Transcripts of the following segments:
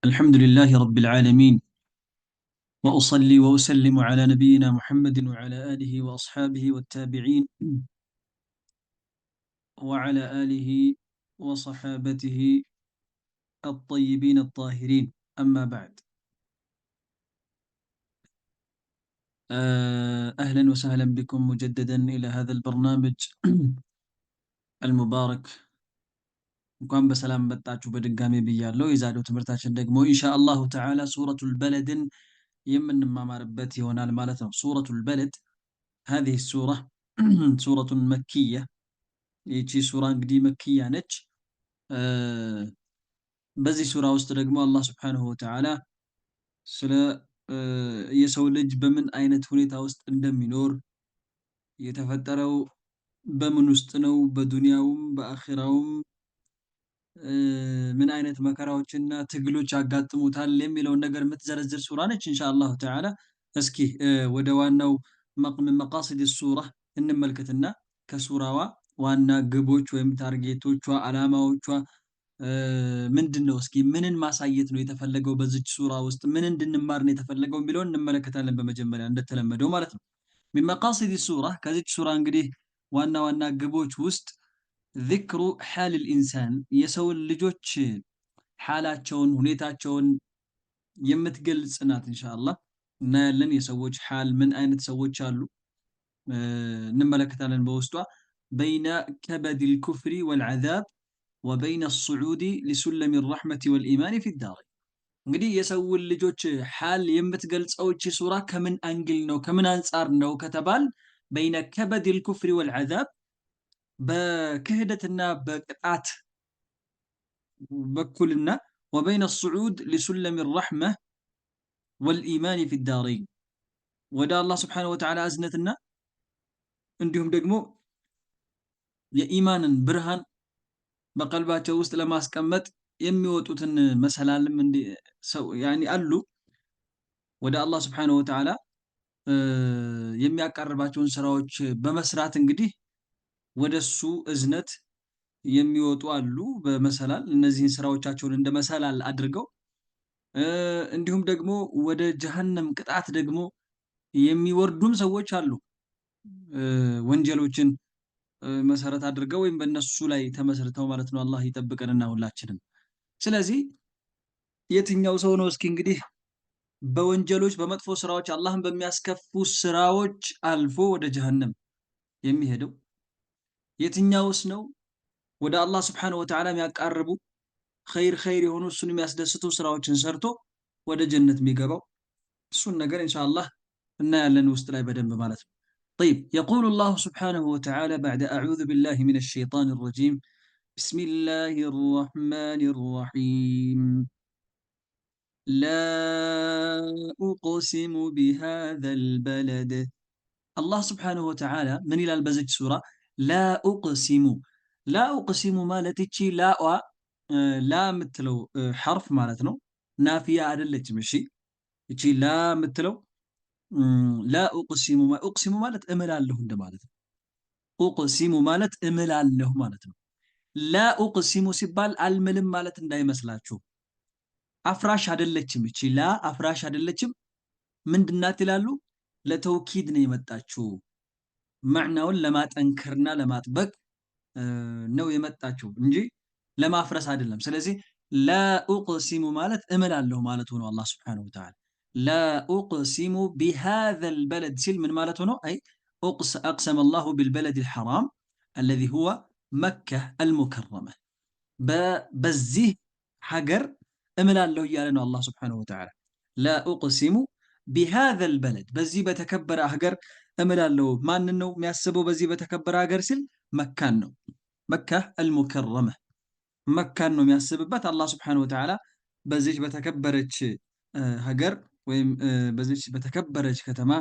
الحمد لله رب العالمين، وأصلي وأسلم على نبينا محمد وعلى آله وأصحابه والتابعين وعلى آله وصحابته الطيبين الطاهرين. أما بعد، أهلا وسهلا بكم مجددا إلى هذا البرنامج المبارك. እንኳን በሰላም መጣችሁ በድጋሚ ብያለሁ። የዛሬው ትምህርታችን ደግሞ ኢንሻአላሁ ተዓላ ሱረቱል በለድን የምንማማርበት ይሆናል ማለት ነው። ሱረቱል በለድ هذه السورة سورة مكية. ይቺ ሱራ እንግዲህ መክያ ነች። በዚህ ሱራ ውስጥ ደግሞ አላህ ስብሓንሁ ወተዓላ ስለ የሰው ልጅ በምን አይነት ሁኔታ ውስጥ እንደሚኖር የተፈጠረው በምን ውስጥ ነው፣ በዱንያውም በአኺራውም ምን አይነት መከራዎችና ትግሎች ያጋጥሙታል የሚለውን ነገር የምትዘረዝር ሱራ ነች ኢንሻአላሁ ተዓላ። እስኪ ወደ ዋናው መቃሲድ ሱራ እንመልከትና ከሱራዋ ዋና ግቦች ወይም ታርጌቶቿ፣ አላማዎቿ ምንድን ነው፣ እስኪ ምንን ማሳየት ነው የተፈለገው፣ በዚች ሱራ ውስጥ ምን እንድንማር ነው የተፈለገው የሚለውን እንመለከታለን። በመጀመሪያ እንደተለመደው ማለት ነው ሚን መቃሲድ ሱራ፣ ከዚች ሱራ እንግዲህ ዋና ዋና ግቦች ውስጥ ዚክሩ ሓል ልኢንሳን፣ የሰውን ልጆች ሓላቸውን ሁኔታቸውን የምትገልጽ ናት ኢንሻአላህ። እናያለን የሰዎች ሓል ምን አይነት ሰዎች አሉ እንመለከታለን በውስጧ። በይነ ከበድ ልኩፍሪ ወልዓዛብ ወበይነ አስዑዲ ሊሱለሚ ረሕመቲ ወልኢማን ፊ ዳር። እንግዲህ የሰውን ልጆች ሓል የምትገልጸው እቺ ሱራ ከምን አንግል ነው ከምን አንጻር ነው ከተባል በይነ ከበድ ልኩፍሪ ወልዓዛብ፣ በክህደትና በቅጣት በኩልና ወበይነ አስዑድ ሊሱለሚ ረሕመ ወልኢማን ፊ ዳረይን፣ ወደ አላህ ስብሓነሁ ወተዓላ እዝነትና እንዲሁም ደግሞ የኢማንን ብርሃን በቀልባቸው ውስጥ ለማስቀመጥ የሚወጡትን መሰላልም አሉ። ወደ አላህ ስብሓነሁ ወተዓላ የሚያቃርባቸውን ስራዎች በመስራት እንግዲህ ወደሱ እዝነት የሚወጡ አሉ በመሰላል። እነዚህን ስራዎቻቸውን እንደ መሰላል አድርገው እንዲሁም ደግሞ ወደ ጀሀነም ቅጣት ደግሞ የሚወርዱም ሰዎች አሉ፣ ወንጀሎችን መሰረት አድርገው ወይም በእነሱ ላይ ተመስርተው ማለት ነው። አላህ ይጠብቀንና ሁላችንም። ስለዚህ የትኛው ሰው ነው እስኪ እንግዲህ በወንጀሎች በመጥፎ ስራዎች አላህን በሚያስከፉ ስራዎች አልፎ ወደ ጀሀነም የሚሄደው? የትኛውስ ነው ወደ አላህ ስብሓነሁ ወተዓላ የሚያቃርቡ ኸይር የሆኑ እሱን የሚያስደስቱ ስራዎችን ሰርቶ ወደ ጀነት የሚገባው? እሱን ነገር ኢንሻአላህ እናያለን ውስጥ ላይ በደንብ ማለት ነው። طيب، يقول الله سبحانه وتعالى بعد أعوذ بالله من الشيطان الرجيم بسم الله الرحمن الرحيم لا أقسم بهذا البلد. الله سبحانه وتعالى من إلى البزج سورة لا أقسم. لا أقسم مالتي لا متلو حرف مالتنا نافية عدلت مشي يجي لا متلو لا أقسم ما أقسم مالت أمل الله عند مالت أقسم مالت أمل الله مالت لا أقسم سبال الملم مالت እንዳይ መስላችሁ አፍራሽ አይደለችም። እቺ ላ አፍራሽ አይደለችም። ምንድናት ይላሉ? ለተውኪድ ነው የመጣችው። ማዕናውን ለማጠንከርና ለማጥበቅ ነው የመጣችው እንጂ ለማፍረስ አይደለም። ስለዚህ ላ أقسم ማለት እምላለሁ ማለት ነው። አላህ Subhanahu Wa Ta'ala لا أقسم بهذا البلد ሲል ምን ማለት ነው? አይ أقسم الله بالبلد الحرام الذي هو مكة المكرمة። በዚህ ሀገር እምላለሁ እያለ ነው አላህ Subhanahu Wa Ta'ala لا أقسم بهذا البلد፣ በዚህ በተከበረ ሀገር እምላለሁ። ማን ነው የሚያስበው በዚህ በተከበረ ሀገር ሲል? መካን ነው። መካ المكرمة መካን ነው የሚያስብበት። አላህ Subhanahu Wa Ta'ala በዚህ በተከበረች ሀገር ወይም በዚህ በተከበረች ከተማ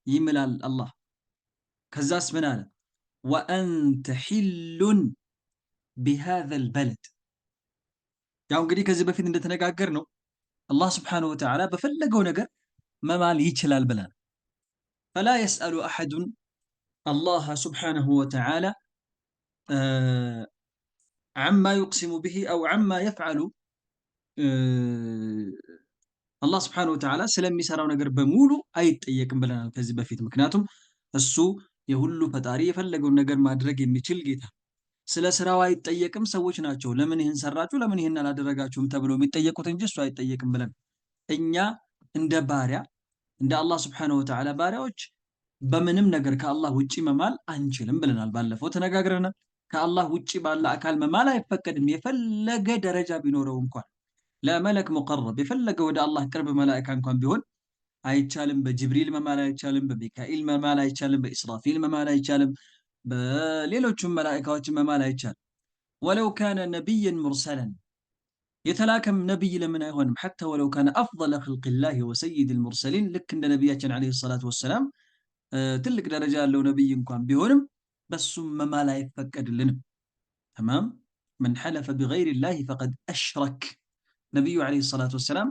ይምላል አላህ። ከዛስ ምን አለ? وأنت حل بهذا البلد። ያው እንግዲህ ከዚህ በፊት እንደተነጋገር ነው አላህ Subhanahu Wa Ta'ala በፈለገው ነገር መማል ይችላል ብለን فلا يسأل أحد الله سبحانه وتعالى عما يقسم به أو عما يفعل አላህ ስብሓነሁ ወተዓላ ስለሚሰራው ነገር በሙሉ አይጠየቅም ብለናል ከዚህ በፊት። ምክንያቱም እሱ የሁሉ ፈጣሪ የፈለገውን ነገር ማድረግ የሚችል ጌታ ስለ ስራው አይጠየቅም። ሰዎች ናቸው ለምን ይህን ሰራችሁ፣ ለምን ይህን አላደረጋችሁም ተብለው የሚጠየቁት እንጂ እሱ አይጠየቅም ብለን እኛ እንደ ባሪያ እንደ አላህ ስብሓነሁ ወተዓላ ባሪያዎች በምንም ነገር ከአላህ ውጪ መማል አንችልም ብለናል። ባለፈው ተነጋግረናል። ከአላህ ውጪ ባለ አካል መማል አይፈቀድም፣ የፈለገ ደረጃ ቢኖረው እንኳን ለመለክ ሙቀረብ የፈለገ ወደ አላህ ቅርብ መላእክት እንኳን ቢሆን አይቻልም። በጅብሪል መማል አይቻልም፣ በሚካኤል መማል አይቻልም፣ በኢስራፊል መማል አይቻልም፣ በሌሎችም መላእክቶች መማል አይቻልም። ወለው ካነ ነቢይን ሙርሰለን የተላከም ነቢይ ለምን አይሆንም? ሐታ ወለው ካነ አፍضለ ኸልቂላሂ ወሰይድል ሙርሰሊን ልክ እንደ ነቢያችን ዓለይሂ ሰላቱ ወሰላም ትልቅ ደረጃ ያለው ነቢይ እንኳን ቢሆንም በሱም መማል አይፈቀድልንም። ተማም መን ሐለፈ ቢገይሪላሂ ፈቀድ አሽረክ ነቢዩ ዓለይሂ ሰላቱ ወሰላም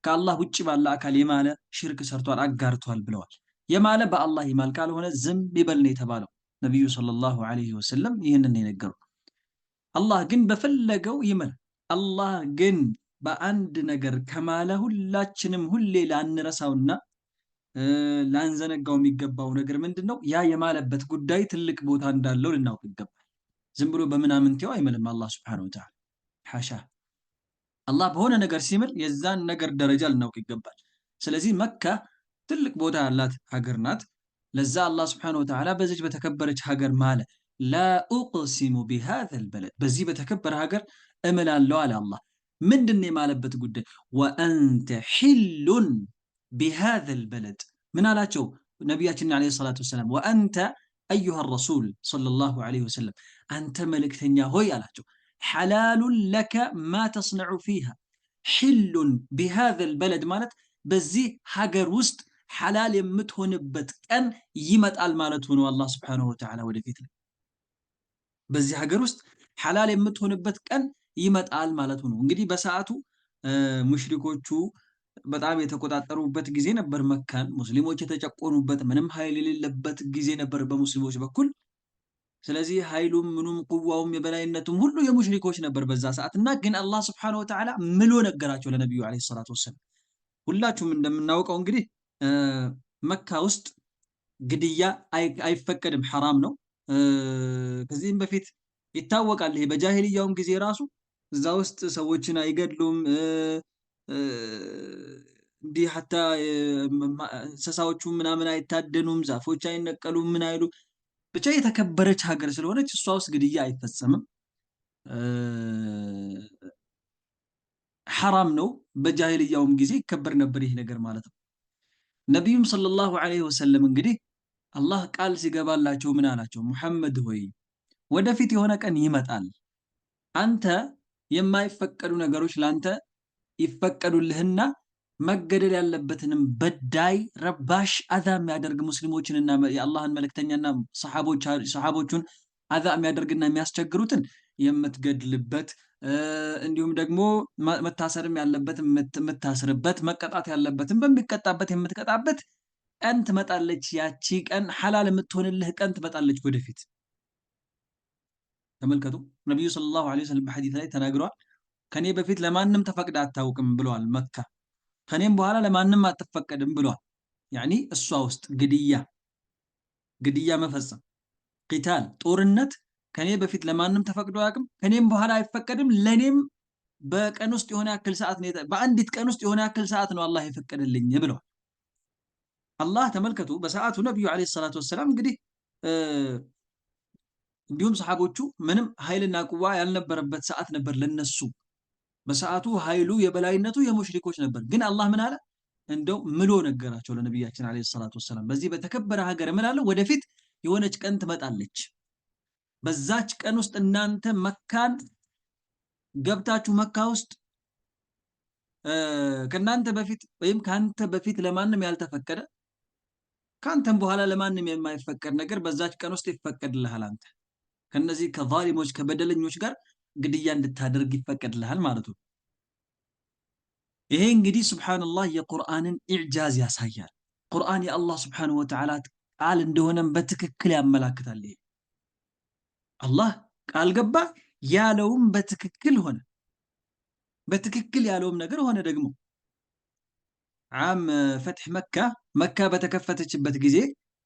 ከአላህ ውጭ ባለ አካል የማለ ሽርክ ሰርቷል፣ አጋርቷል ብለዋል። የማለ በአላህ ይማል ካልሆነ ዝም ይበል ነው የተባለው። ነቢዩ ሰለላሁ ዐለይሂ ወሰለም ይህንን የነገሩ። አላህ ግን በፈለገው ይመል። አላህ ግን በአንድ ነገር ከማለ ሁላችንም ሁሌ ላንረሳውና ላንዘነጋው የሚገባው ነገር ምንድን ነው? ያ የማለበት ጉዳይ ትልቅ ቦታ እንዳለው ልናውቅ ይገባል። ዝም ብሎ በምናምንቴው አይምልም አላህ ሱብሓነሁ ወተዓላ ሐሻ። አላህ በሆነ ነገር ሲምል የዛን ነገር ደረጃ ልናውቅ ይገባል። ስለዚህ መካ ትልቅ ቦታ ያላት ሀገር ናት። ለዛ አላህ ሱብሓነሁ ወተዓላ በዚች በተከበረች ሀገር ማለ ላ ኡቅሲሙ ቢሃዘል በለድ በዚህ በተከበረ ሀገር እምላለሁ አለ አላህ። ምንድን ነው የማለበት ጉዳይ? ወአንተ ሒሉን ቢሃዘል በለድ ምን አላቸው ነቢያችን ዓለይሂ ሰላቱ ወሰላም? ወአንተ አዩሃ ረሱል ሰለላሁ ዐለይሂ ወሰለም አንተ መልእክተኛ ሆይ አላቸው ሐላሉን ለከ ማ ተስነዑ ፊሃ ሒሉን ቢሃዘል በለድ ማለት በዚህ ሀገር ውስጥ ሐላል የምትሆንበት ቀን ይመጣል ማለት ነው። አላህ ስብሓነሁ ወተዓላ ወደፊት ላይ በዚህ ሀገር ውስጥ ሐላል የምትሆንበት ቀን ይመጣል ማለት ነው። እንግዲህ በሰዓቱ ሙሽሪኮቹ በጣም የተቆጣጠሩበት ጊዜ ነበር። መካን ሙስሊሞች የተጨቆኑበት ምንም ኃይል የሌለበት ጊዜ ነበር በሙስሊሞች በኩል። ስለዚህ ኃይሉም ምኑም ቁዋውም የበላይነቱም ሁሉ የሙሽሪኮች ነበር በዛ ሰዓት እና ግን አላህ ስብሓነሁ ወተዓላ ምሎ ነገራቸው ለነቢዩ ዓለይሂ ሰላቱ ወሰላም። ሁላችሁም እንደምናውቀው እንግዲህ መካ ውስጥ ግድያ አይፈቀድም፣ ሐራም ነው። ከዚህም በፊት ይታወቃል። ይሄ በጃሂልያውም ጊዜ ራሱ እዛ ውስጥ ሰዎችን አይገድሉም። እንዲህ ሐታ እንስሳዎቹ ምናምን አይታደኑም፣ ዛፎች አይነቀሉም፣ ምን አይሉ ብቻ የተከበረች ሀገር ስለሆነች እሷ ውስጥ ግድያ አይፈጸምም፣ ሐራም ነው። በጃሂልያውም ጊዜ ይከበር ነበር ይህ ነገር ማለት ነው። ነቢዩም ሰለላሁ ዐለይሂ ወሰለም እንግዲህ አላህ ቃል ሲገባላቸው ምን አላቸው? ሙሐመድ ሆይ ወደፊት የሆነ ቀን ይመጣል፣ አንተ የማይፈቀዱ ነገሮች ላንተ ይፈቀዱልህና መገደል ያለበትንም በዳይ ረባሽ አዛ የሚያደርግ ሙስሊሞችንና የአላህን መልእክተኛና ሰሓቦቹን አዛ የሚያደርግና የሚያስቸግሩትን የምትገድልበት እንዲሁም ደግሞ መታሰርም ያለበት የምታስርበት መቀጣት ያለበትን በሚቀጣበት የምትቀጣበት ቀን ትመጣለች። ያቺ ቀን ሐላል የምትሆንልህ ቀን ትመጣለች ወደፊት። ተመልከቱ ነቢዩ ሰለላሁ ዐለይሂ ወሰለም በሐዲስ ላይ ተናግረዋል። ከኔ በፊት ለማንም ተፈቅዳ አታውቅም ብለዋል መካ፣ ከኔም በኋላ ለማንም አትፈቀድም ብለዋል። ያኒ እሷ ውስጥ ግድያ መፈጸም፣ ቂታል ጦርነት ከኔ በፊት ለማንም ተፈቅዶ አያውቅም፣ ከኔም በኋላ አይፈቀድም። ለኔም በቀን ውስጥ የሆነ ያክል ሰዓት ነው፣ በአንዲት ቀን ውስጥ የሆነ ያክል ሰዓት ነው አላህ የፈቀደልኝ ብለዋል። አላህ ተመልከቱ በሰዓቱ ነቢዩ ዓለይሂ ሰላቱ ወሰላም እንግዲህ እንዲሁም ሰሓቦቹ ምንም ኃይልና ቁዋ ያልነበረበት ሰዓት ነበር ለነሱ። በሰዓቱ ኃይሉ የበላይነቱ የሙሽሪኮች ነበር። ግን አላህ ምን አለ? እንደው ምሎ ነገራቸው ለነቢያችን ዓለይሂ ሰላቱ ወሰላም በዚህ በተከበረ ሀገር ምን አለ? ወደፊት የሆነች ቀን ትመጣለች። በዛች ቀን ውስጥ እናንተ መካን ገብታችሁ መካ ውስጥ ከናንተ በፊት ወይም ካንተ በፊት ለማንም ያልተፈቀደ ካንተም በኋላ ለማንም የማይፈቀድ ነገር በዛች ቀን ውስጥ ይፈቀድልሃል። አንተ ከነዚህ ከዛሊሞች ከበደለኞች ጋር ግድያ እንድታደርግ ይፈቀድልሃል ማለት ነው። ይሄ እንግዲህ ሱብሃንአላህ የቁርአንን ኢዕጃዝ ያሳያል። ቁርአን የአላህ ሱብሃነሁ ወተዓላ ቃል እንደሆነም በትክክል ያመላክታል። ይሄ አላህ ቃል ገባ ያለውም በትክክል ሆነ። በትክክል ያለውም ነገር ሆነ ደግሞ ዓም ፈትሕ መካ በተከፈተችበት ጊዜ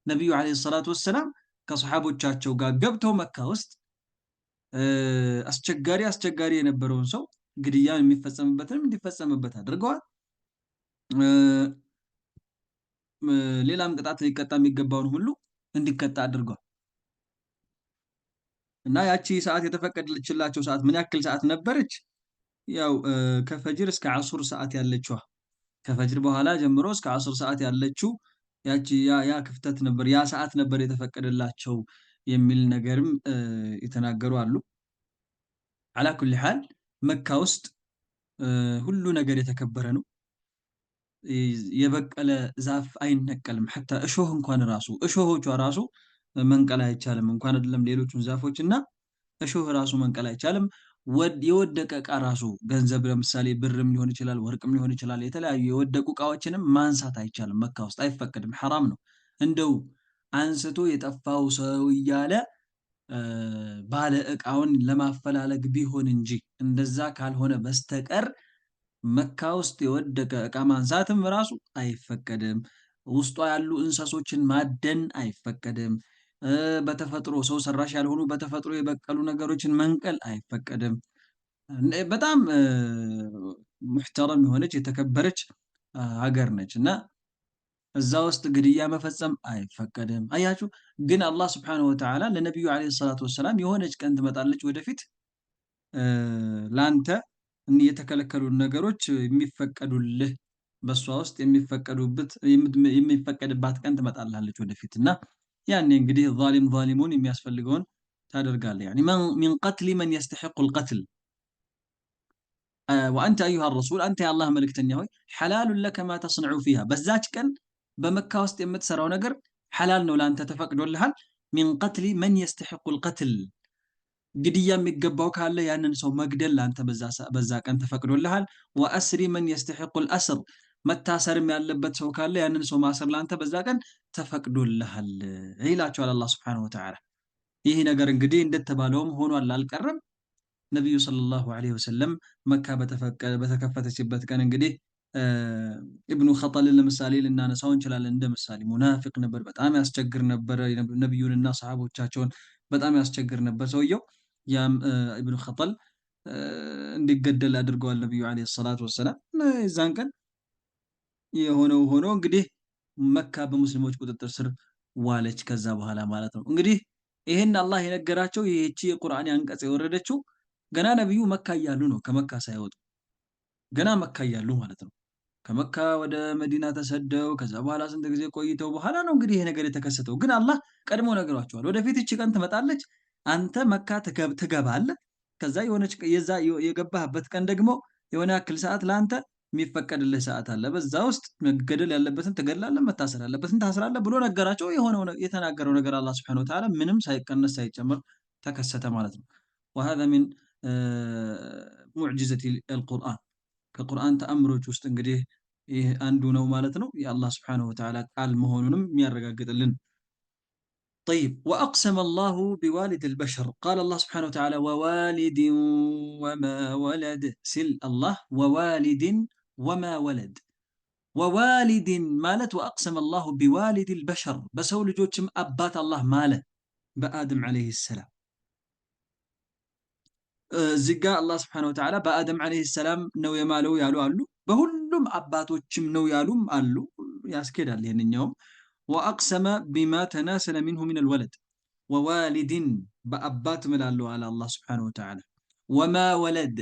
ነቢዩ ዓለይሂ ሰላቱ ወሰላም ከሰሓቦቻቸው ጋር ገብተው መካ ውስጥ አስቸጋሪ የነበረውን ሰው ግድያ የሚፈጸምበትንም እንዲፈጸምበት አድርገዋል። ሌላም ቅጣት ሊቀጣ የሚገባውን ሁሉ እንዲቀጣ አድርገዋል። እና ያቺ ሰዓት የተፈቀደችላቸው ሰዓት ምን ያክል ሰዓት ነበረች? ያው ከፈጅር እስከ ዐሱር ሰዓት ያለችዋ ከፈጅር በኋላ ጀምሮ እስከ ዐሱር ሰዓት ያለችው ያቺ ያ ክፍተት ነበር፣ ያ ሰዓት ነበር የተፈቀደላቸው የሚል ነገርም የተናገሩ አሉ። አላ ኩሊ ሐል መካ ውስጥ ሁሉ ነገር የተከበረ ነው። የበቀለ ዛፍ አይነቀልም። ሐታ እሾህ እንኳን ራሱ እሾሆቿ ራሱ መንቀል አይቻልም። እንኳን አይደለም ሌሎቹን ዛፎች እና እሾህ ራሱ መንቀል አይቻልም። የወደቀ እቃ ራሱ ገንዘብ ለምሳሌ ብርም ሊሆን ይችላል፣ ወርቅም ሊሆን ይችላል። የተለያዩ የወደቁ እቃዎችንም ማንሳት አይቻልም። መካ ውስጥ አይፈቀድም፣ ሐራም ነው። እንደው አንስቶ የጠፋው ሰው እያለ ባለ እቃውን ለማፈላለግ ቢሆን እንጂ እንደዛ ካልሆነ በስተቀር መካ ውስጥ የወደቀ እቃ ማንሳትም ራሱ አይፈቀድም። ውስጧ ያሉ እንስሶችን ማደን አይፈቀድም። በተፈጥሮ ሰው ሰራሽ ያልሆኑ በተፈጥሮ የበቀሉ ነገሮችን መንቀል አይፈቀድም። በጣም ሙሕተረም የሆነች የተከበረች ሀገር ነች እና እዛ ውስጥ ግድያ መፈጸም አይፈቀድም። አያችሁ። ግን አላህ ስብሓነሁ ወተዓላ ለነቢዩ ዓለይሂ ሰላቱ ወሰላም የሆነች ቀን ትመጣለች ወደፊት ለአንተ የተከለከሉ ነገሮች የሚፈቀዱልህ በሷ ውስጥ የሚፈቀድባት ቀን ትመጣላለች ወደፊት እና ያኔ እንግዲህ ዛሊሙን የሚያስፈልገውን ታደርጋለህ። ያኒ ሚን ቀትሊ መን የስተሒቁል ቀትል ወአንተ አዩሃ ረሱል አንተ የአላህ መልእክተኛ ሆይ ሐላሉን ለከ ማ ተስነዑ ፊሃ በዛች ቀን በመካ ውስጥ የምትሰራው ነገር ሐላል ነው፣ ለአንተ ተፈቅዶልሃል። ሚን ቀትሊ መን የስተሒቁል ቀትል ግድያ የሚገባው ካለ ያንን ሰው መግደል ለአንተ በዛ ቀን ተፈቅዶልሃል። ወአስሪ መን የስተሒቁል አስር መታሰርም ያለበት ሰው ካለ ያንን ሰው ማሰር ለአንተ በዛ ቀን ተፈቅዶልሃል ይላቸዋል አላህ ሱብሓነሁ ወተዓላ። ይህ ነገር እንግዲህ እንደተባለውም ሆኗል አልቀረም። ነቢዩ ሰለላሁ ዐለይሂ ወሰለም መካ በተከፈተችበት ቀን እንግዲህ ኢብኑ ኸጠልን ለምሳሌ ልናነሳው እንችላለን። እንደ ምሳሌ ሙናፊቅ ነበር፣ በጣም ያስቸግር ነበር። ነቢዩንና ሰሃቦቻቸውን በጣም ያስቸግር ነበር ሰውየው። ያም ኢብኑ ኸጠል እንዲገደል አድርገዋል ነቢዩ ዐለይሂ ሰላቱ ወሰላም። የዛን ቀን የሆነው ሆኖ እንግዲህ መካ በሙስሊሞች ቁጥጥር ስር ዋለች ከዛ በኋላ ማለት ነው። እንግዲህ ይሄን አላህ የነገራቸው ይህቺ የቁርአን አንቀጽ የወረደችው ገና ነቢዩ መካ እያሉ ነው። ከመካ ሳይወጡ ገና መካ እያሉ ማለት ነው። ከመካ ወደ መዲና ተሰደው ከዛ በኋላ ስንት ጊዜ ቆይተው በኋላ ነው እንግዲህ ይሄ ነገር የተከሰተው። ግን አላህ ቀድሞ ነግሯቸዋል። ወደፊት እቺ ቀን ትመጣለች፣ አንተ መካ ትገባለህ። ከዛ የሆነች የዛ የገባህበት ቀን ደግሞ የሆነ ያክል ሰዓት ለአንተ የሚፈቀድልህ ሰዓት አለ። በዛ ውስጥ መገደል ያለበትን ትገድላለህ፣ መታሰር ያለበትን ታስራለህ ብሎ ነገራቸው። የሆነው የተናገረው ነገር አላህ ሱብሓነሁ ወተዓላ ምንም ሳይቀነስ ሳይጨምር ተከሰተ ማለት ነው። وهذا من ሙዕጂዘቲ አልቁርአን ከቁርአን ተአምሮች ውስጥ እንግዲህ ይህ አንዱ ነው ማለት ነው። የአላህ ሱብሓነሁ ወተዓላ ቃል መሆኑንም የሚያረጋግጥልን። طيب وأقسم الله بوالد البشر قال الله سبحانه وتعالى ووالد وما ولد سل الله ووالد وما ولد ووالد مالت وأقسم الله بوالد البشر بسول جوتشم أبات الله ماله بآدم عليه السلام እዚህ ጋ አላህ ስብሐነሁ ወተዓላ በአደም ዓለይሂ ሰላም ነው የማለው ያሉ አሉ። በሁሉም አባቶችም ነው ያሉም አሉ። ያስኬዳል ይሄንኛውም። ወአቅሰመ ቢማ ተናሰለ ሚንሁ ሚነል ወለድ ወዋሊድን በአባት እምላለሁ አለ አላህ ስብሐነሁ ወተዓላ። ወማ ወለድ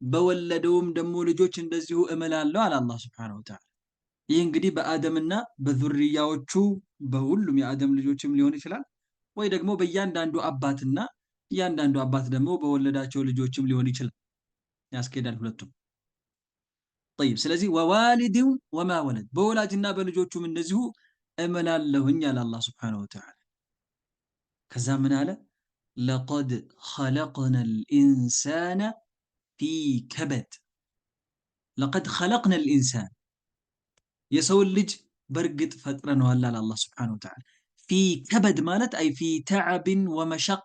በወለደውም ደግሞ ልጆች እንደዚሁ እምላለሁ አለ አላህ ስብሐነሁ ወተዓላ። ይህ እንግዲህ በአደምና በዙርያዎቹ በሁሉም የአደም ልጆችም ሊሆን ይችላል ወይ ደግሞ በእያንዳንዱ አባትና እያንዳንዱ አባት ደግሞ በወለዳቸው ልጆችም ሊሆን ይችላል። ያስኬዳል ሁለቱም። طيب ስለዚህ ወዋሊድ ወማ ወለድ በወላጅና በልጆቹም እንደዚሁ እምላለሁኝ አለ አላህ ሱብሓነሁ ወተዓላ። ከዛ ምን አለ? ለቀድ ኸለቅና ልኢንሳነ ፊ ከበድ ለቀድ ኸለቅና ልኢንሳን የሰውን ልጅ በእርግጥ ፈጥረነዋል አለ አላህ ሱብሓነሁ ወተዓላ። ፊ ከበድ ማለት አይ ፊ ተዕብን ወመሸቃ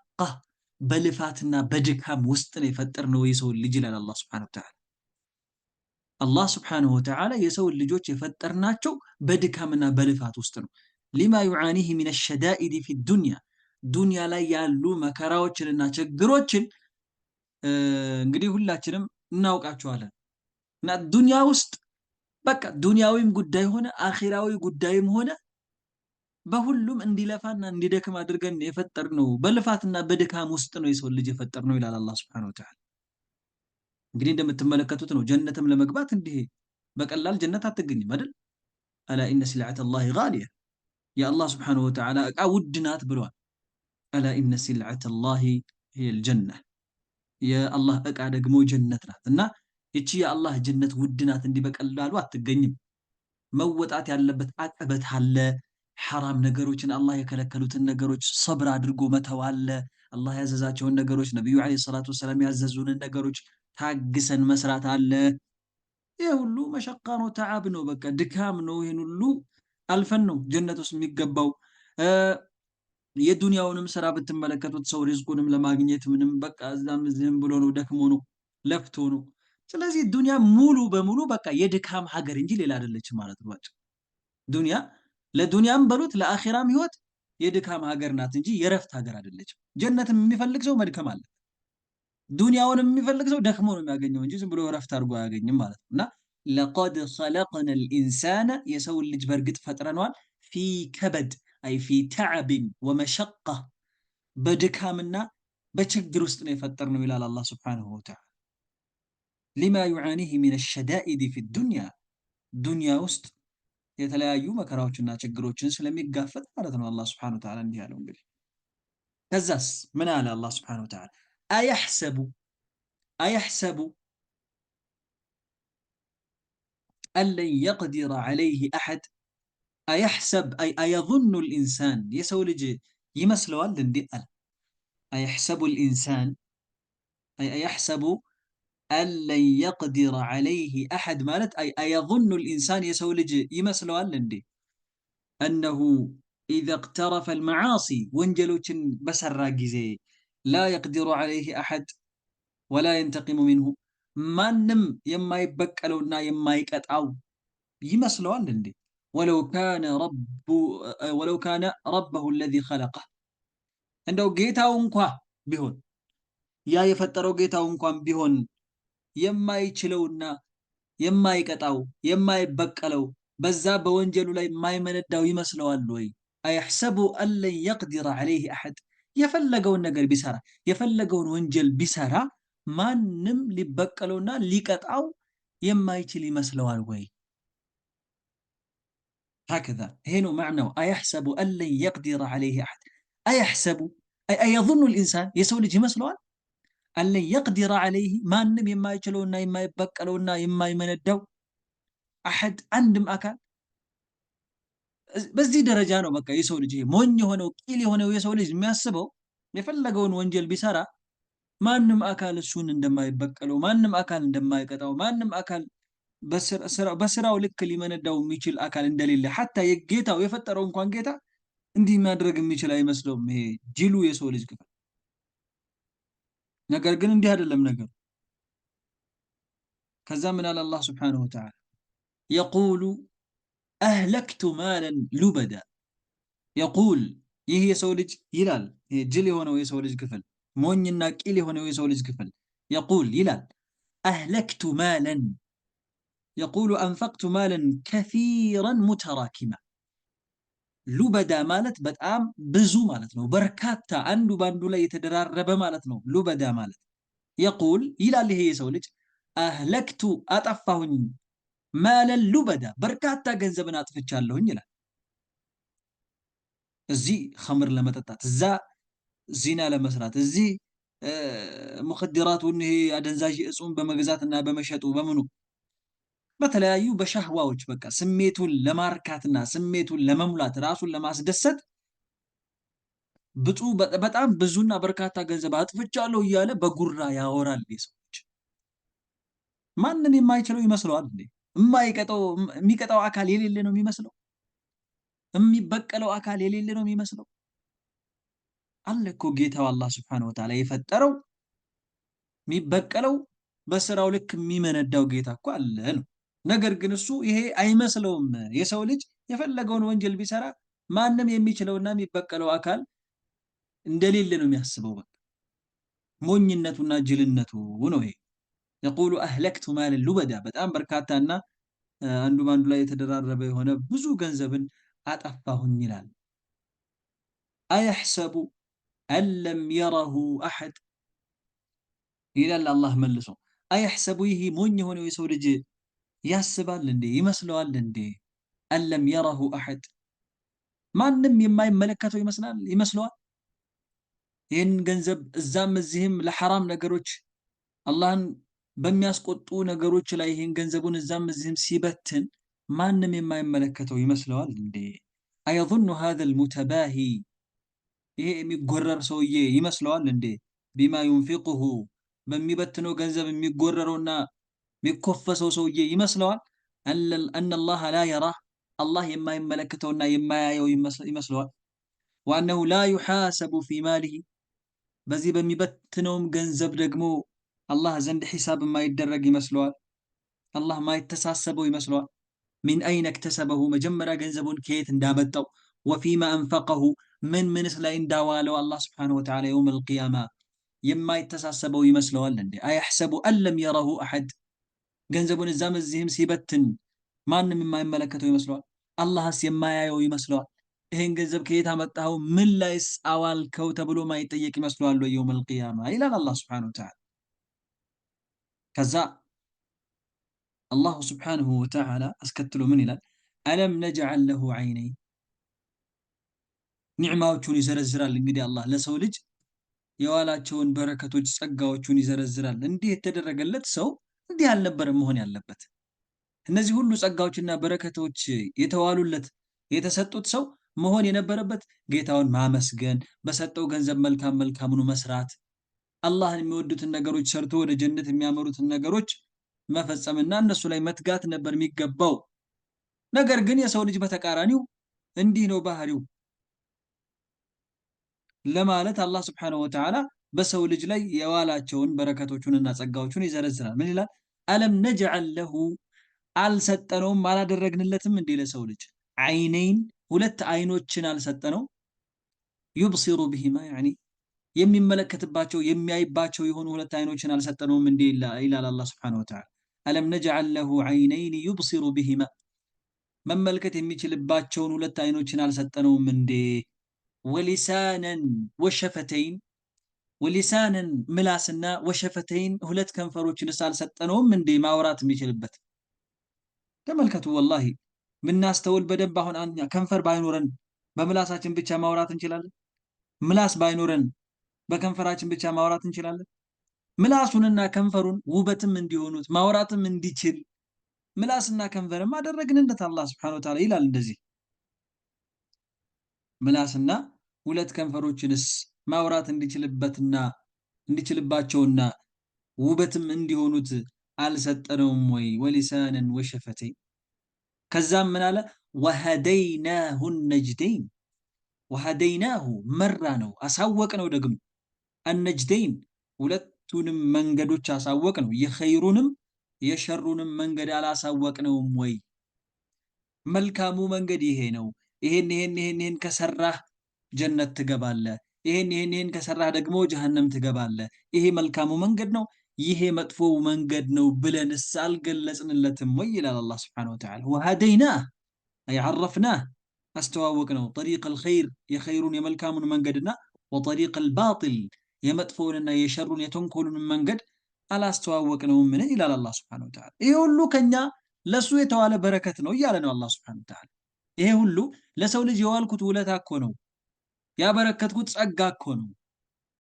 በልፋትና በድካም ውስጥ ነው የፈጠርነው የሰውን ልጅ ይላል አላህ ሱብሓነሁ ወተዓላ። አላህ ስብሓንሁ ወተዓላ የሰው ልጆች የፈጠርናቸው በድካምና በልፋት ውስጥ ነው። ሊማ ዩዓኒህ ሚን ሸዳኢድ ፊ ዱንያ ዱንያ ላይ ያሉ መከራዎችንና ችግሮችን እንግዲህ ሁላችንም እናውቃቸዋለን። እና ዱንያ ውስጥ በቃ ዱንያዊም ጉዳይ ሆነ አኺራዊ ጉዳይም ሆነ በሁሉም እንዲለፋና እንዲደክም አድርገን የፈጠርነው በልፋትና በድካም ውስጥ ነው የሰው ልጅ የፈጠርነው ይላል አላህ ስብሓነሁ ወተዓላ። እንግዲህ እንደምትመለከቱት ነው ጀነትም ለመግባት እንዲህ በቀላል ጀነት አትገኝም አይደል? አላ ኢነ ሲልዓተ ላሂ ጋሊያ የአላህ ስብሓነሁ ወተዓላ እቃ ውድ ናት ብሏል። አላ ኢነ ሲልዓተ ላሂ ሂየል ጀነ የአላህ እቃ ደግሞ ጀነት ናት። እና ይቺ የአላህ ጀነት ውድ ናት፣ እንዲህ በቀላሉ አትገኝም። መወጣት ያለበት አቀበት አለ። ሐራም ነገሮችን አላህ የከለከሉትን ነገሮች ሰብር አድርጎ መተው አለ። አላህ ያዘዛቸውን ነገሮች ነቢዩ ዓለይሂ ሰላቱ ወሰላም ያዘዙንን ነገሮች ታግሰን መስራት አለ። ይህ ሁሉ መሸቃ ነው፣ ተዓብ ነው፣ በቃ ድካም ነው። ይህን ሁሉ አልፈን ነው ጀነት ውስጥ የሚገባው። የዱንያውንም ስራ ብትመለከቱት ሰው ሪዝቁንም ለማግኘት ምንም በቃ እዛም እዚህም ብሎ ነው፣ ደክሞ ነው፣ ለፍቶ ነው። ስለዚህ ዱንያ ሙሉ በሙሉ በቃ የድካም ሀገር እንጂ ሌላ አይደለችም ማለት ነው። ዱንያ ለዱንያም በሉት ለአኺራም ህይወት የድካም ሀገር ናት እንጂ የረፍት ሀገር አይደለችም። ጀነትም የሚፈልግ ሰው መድከም አለ። ዱንያውንም የሚፈልግ ሰው ደክሞ ነው የሚያገኘው እንጂ ዝም ብሎ ረፍት አድርጎ አያገኝም ማለት ነው። እና ለቀድ ኸለቅነ ልኢንሳነ የሰውን ልጅ በእርግጥ ፈጥረነዋል ፊ ከበድ አይ ፊ ተዕብን ወመሸቃ በድካምና በችግር ውስጥ ነው የፈጠርነው ይላል አላህ ስብሓነሁ ወተዓላ። ሊማ ዩዓኒህ ሚን ሸዳኢድ ፊ ዱንያ ዱንያ ውስጥ የተለያዩ መከራዎችና ችግሮችን ስለሚጋፈጥ ማለት ነው። አላህ ስብሓነሁ ወተዓላ እንዲህ ያለው እንግዲህ ከዛስ ምን አለ አላህ ስብሓነሁ ወተዓላ አየሕሰቡ አለን የቅዲረ ዐለይህ አሐድ አየሕሰብ አይ አየظኑ ልኢንሳን የሰው ልጅ ይመስለዋል እንዴ አለ። አየሕሰቡ ልኢንሳን አይ አየሕሰቡ አለን የቅዲረ ዐለይህ አሐድ ማለት አይ አየظኑ ልኢንሳን የሰው ልጅ ይመስለዋል እንዴ አነሁ ኢዘ እቅተረፈ ልመዓሲ ወንጀሎችን በሰራ ጊዜ ላ የቅዲሩ ዐለይህ አሐድ ወላ የንተቂሙ ሚንሁ ማንም የማይበቀለውና የማይቀጣው ይመስለዋል እንዴ? ወለው ካነ ረበሁ አለዚ ኸለቀህ እንደው ጌታው እንኳ ቢሆን ያ የፈጠረው ጌታው እንኳን ቢሆን የማይችለውና የማይቀጣው የማይበቀለው በዛ በወንጀሉ ላይ የማይመነዳው ይመስለዋል ወይ? አየሕሰቡ አለን የቅዲረ ዐለይህ አሐድ የፈለገውን ነገር ቢሰራ የፈለገውን ወንጀል ቢሰራ ማንም ሊበቀለውና ሊቀጣው የማይችል ይመስለዋል ወይ? ሀከዛ ይሄ ነው ማዕናው። አየሕሰቡ አለን የቅዲረ ዐለይህ አሐድ አየሕሰቡ አየظኑ ልኢንሳን የሰው ልጅ ይመስለዋል አለን የቅዲረ ዐለይህ ማንም የማይችለውና የማይበቀለውና የማይመነዳው አሐድ አንድም አካል በዚህ ደረጃ ነው። በቃ የሰው ልጅ ሞኝ የሆነው ቂል የሆነው የሰው ልጅ የሚያስበው የፈለገውን ወንጀል ቢሰራ ማንም አካል እሱን እንደማይበቀለው፣ ማንም አካል እንደማይቀጣው፣ ማንም አካል በስራው ልክ ሊመነዳው የሚችል አካል እንደሌለ ሐታ የጌታው የፈጠረው እንኳን ጌታ እንዲህ ማድረግ የሚችል አይመስለውም ይሄ ጅሉ የሰው ልጅ ክፍል። ነገር ግን እንዲህ አይደለም ነገሩ። ከዛ ምን አለ አላህ ስብሓነሁ ወተዓላ የቁሉ አህለክቱ ማለን ሉበዳ የቁል ይህ የሰው ልጅ ይላል፣ ይሄ ጅል የሆነው የሰው ልጅ ክፍል ሞኝና ቂል የሆነው የሰው ልጅ ክፍል የቁል ይላል አህለክቱ ማለን የቁሉ አንፈቅቱ ማለን ከሲራን ሙተራኪማ ሉበዳ ማለት በጣም ብዙ ማለት ነው፣ በርካታ አንዱ በአንዱ ላይ የተደራረበ ማለት ነው። ሉበዳ ማለት የቁል ይላል ይሄ የሰው ልጅ አህለክቱ አጠፋሁኝ ማለን ሉበዳ በርካታ ገንዘብን አጥፍቻለሁኝ ይላል። እዚህ ኸምር ለመጠጣት፣ እዛ ዚና ለመስራት፣ እዚህ ሙኸድራቱን ይሄ አደንዛዥ እጹን በመግዛትና በመሸጡ በምኑ በተለያዩ በሻህዋዎች በቃ ስሜቱን ለማርካትና ስሜቱን ለመሙላት ራሱን ለማስደሰት በጣም ብዙና በርካታ ገንዘብ አጥፍቻለሁ እያለ በጉራ ያወራል። የሰዎች ማንም የማይችለው ይመስለዋል እንዴ? የሚቀጣው አካል የሌለ ነው የሚመስለው? የሚበቀለው አካል የሌለ ነው የሚመስለው? አለ እኮ ጌታው አላህ ስብሓነሁ ወተዓላ የፈጠረው የሚበቀለው በስራው ልክ የሚመነዳው ጌታ እኮ አለ ነው። ነገር ግን እሱ ይሄ አይመስለውም። የሰው ልጅ የፈለገውን ወንጀል ቢሰራ ማንም የሚችለውና የሚበቀለው አካል እንደሌለ ነው የሚያስበው። በቃ ሞኝነቱና ጅልነቱ ነው ይሄ። የቁሉ አህለክቱ ማለን ሉበዳ በጣም በርካታና አንዱ ባንዱ ላይ የተደራረበ የሆነ ብዙ ገንዘብን አጠፋሁኝ ይላል። አየሕሰቡ አለም የረሁ አሐድ ይላል አላህ መልሶ። አየሕሰቡ ይህ ሞኝ የሆነው የሰው ልጅ ያስባል እንዴ? ይመስለዋል እንዴ? አለም የረሁ አሐድ ማንም የማይመለከተው ይመስለዋል? ይህን ገንዘብ እዛም እዚህም ለሐራም ነገሮች አላህን በሚያስቆጡ ነገሮች ላይ ይህን ገንዘቡን እዛም እዚህም ሲበትን ማንም የማይመለከተው ይመስለዋል እንዴ? አየظኑ ሃዘል ሙተባሂ ይሄ የሚጎረር ሰውዬ ይመስለዋል እንዴ? ቢማ ዩንፊቁሁ በሚበትነው ገንዘብ የሚጎረረውና የሚኮፈሰው ሰውዬ ይመስለዋል? አነላህ ላ የራህ አላህ የማይመለከተውና የማያየው ይመስለዋል? ወአነሁ ላ ዩሓሰቡ ፊ ማሊሂ በዚህ በሚበትነውም ገንዘብ ደግሞ አላህ ዘንድ ሒሳብ የማይደረግ ይመስለዋል? አላህ ማይተሳሰበው ይመስለዋል? ሚን አይነ እክተሰበሁ መጀመሪያ ገንዘቡን ከየት እንዳመጣው፣ ወፊማ አንፈቀሁ ምን ምንስ ላይ እንዳዋለው አላህ ስብሓነሁ ወተዓላ የውመል ቂያማ የማይተሳሰበው ይመስለዋል እንዴ? አየሕሰቡ አለም የረሁ አሐድ ገንዘቡን እዛም እዚህም ሲበትን ማንም የማይመለከተው ይመስለዋል? አላህስ የማያየው ይመስለዋል? ይሄን ገንዘብ ከየት አመጣኸው ምን ላይስ አዋልከው ተብሎ ማይጠየቅ ይመስለዋል ወይ የውመል ቂያማ ይላል አላህ ስብሓነሁ ወተዓላ። ከዛ አላሁ ስብሓነሁ ወተዓላ አስከትሎ ምን ይላል? አለም ነጅዐል ለሁ ዐይነይን ኒዕማዎቹን ይዘረዝራል። እንግዲህ አላህ ለሰው ልጅ የዋላቸውን በረከቶች ጸጋዎቹን ይዘረዝራል። እንዲህ የተደረገለት ሰው እንዲህ አልነበረም መሆን ያለበት። እነዚህ ሁሉ ጸጋዎችና በረከቶች የተዋሉለት የተሰጡት ሰው መሆን የነበረበት ጌታውን ማመስገን፣ በሰጠው ገንዘብ መልካም መልካሙን መስራት፣ አላህን የሚወዱትን ነገሮች ሰርቶ ወደ ጀነት የሚያመሩትን ነገሮች መፈጸምና እነሱ ላይ መትጋት ነበር የሚገባው። ነገር ግን የሰው ልጅ በተቃራኒው እንዲህ ነው ባህሪው ለማለት አላህ ስብሓነሁ ወተዓላ በሰው ልጅ ላይ የዋላቸውን በረከቶቹንና ጸጋዎቹን ይዘረዝራል። ምን ይላል? አለም ነጅዐል ለሁ አልሰጠነውም አላደረግንለትም እንዲህ ለሰው ልጅ ዐይነይን ሁለት አይኖችን አልሰጠነው ዩብሲሩ ቢሂማ ያኒ የሚመለከትባቸው የሚያይባቸው የሆኑ ሁለት አይኖችን አልሰጠነውም እንዲህ ይላል አላህ ስብሓነሁ ወተዓላ። አለም ነጅዐል ለሁ ዐይነይን ዩብሲሩ ቢሂማ መመልከት የሚችልባቸውን ሁለት አይኖችን አልሰጠነውም እንዴ? ወሊሳነን ወሸፈተይን ወሊሳነን ምላስና ወሸፈተይን ሁለት ከንፈሮችንስ አልሰጠነውም እንዴ ማውራት የሚችልበት? ተመልከቱ ወላሂ ምናስተውል በደንብ አሁን ከንፈር ባይኖረን በምላሳችን ብቻ ማውራት እንችላለን? ምላስ ባይኖረን በከንፈራችን ብቻ ማውራት እንችላለን? ምላሱንና ከንፈሩን ውበትም እንዲሆኑት ማውራትም እንዲችል ምላስና ከንፈርም አደረግንለት አላህ ስብሓነሁ ወተዓላ ይላል እንደዚህ። ምላስና ሁለት ከንፈሮችንስ ማውራት እንዲችልበትና እንዲችልባቸውና ውበትም እንዲሆኑት አልሰጠነውም ወይ? ወሊሳነን ወሸፈተይን ከዛም ምን አለ? ወሀደይናሁ ነጅደይን ወሀደይናሁ መራ ነው አሳወቅ ነው ደግሞ አነጅደይን ሁለቱንም መንገዶች አሳወቅ ነው። የኸይሩንም የሸሩንም መንገድ አላሳወቅነውም ወይ? መልካሙ መንገድ ይሄ ነው፣ ይሄን ከሰራህ ጀነት ትገባለህ፣ ይሄን ከሰራህ ደግሞ ጀሃነም ትገባለህ፣ ይሄ መልካሙ መንገድ ነው፣ ይሄ መጥፎው መንገድ ነው ብለንስ አልገለጽንለትም ወይ ይላል አላህ ስብሓነሁ ወተዓላ። ወሀደይናህ አይ ዐረፍናህ አስተዋወቅ ነው ጠሪቀል ኸይር የኸይሩን የመልካሙን መንገድና ወጠሪቀል ባጢል የመጥፎውንና የሸሩን የተንኮሉን መንገድ አላስተዋወቅነውም ምን ይላል አላህ ስብሓነሁ ወተዓላ። ይሄ ሁሉ ከኛ ለሱ የተዋለ በረከት ነው እያለ ነው አላህ ስብሓነሁ ወተዓላ። ይሄ ሁሉ ለሰው ልጅ የዋልኩት ውለታ እኮ ነው፣ ያበረከትኩት ጸጋ እኮ ነው።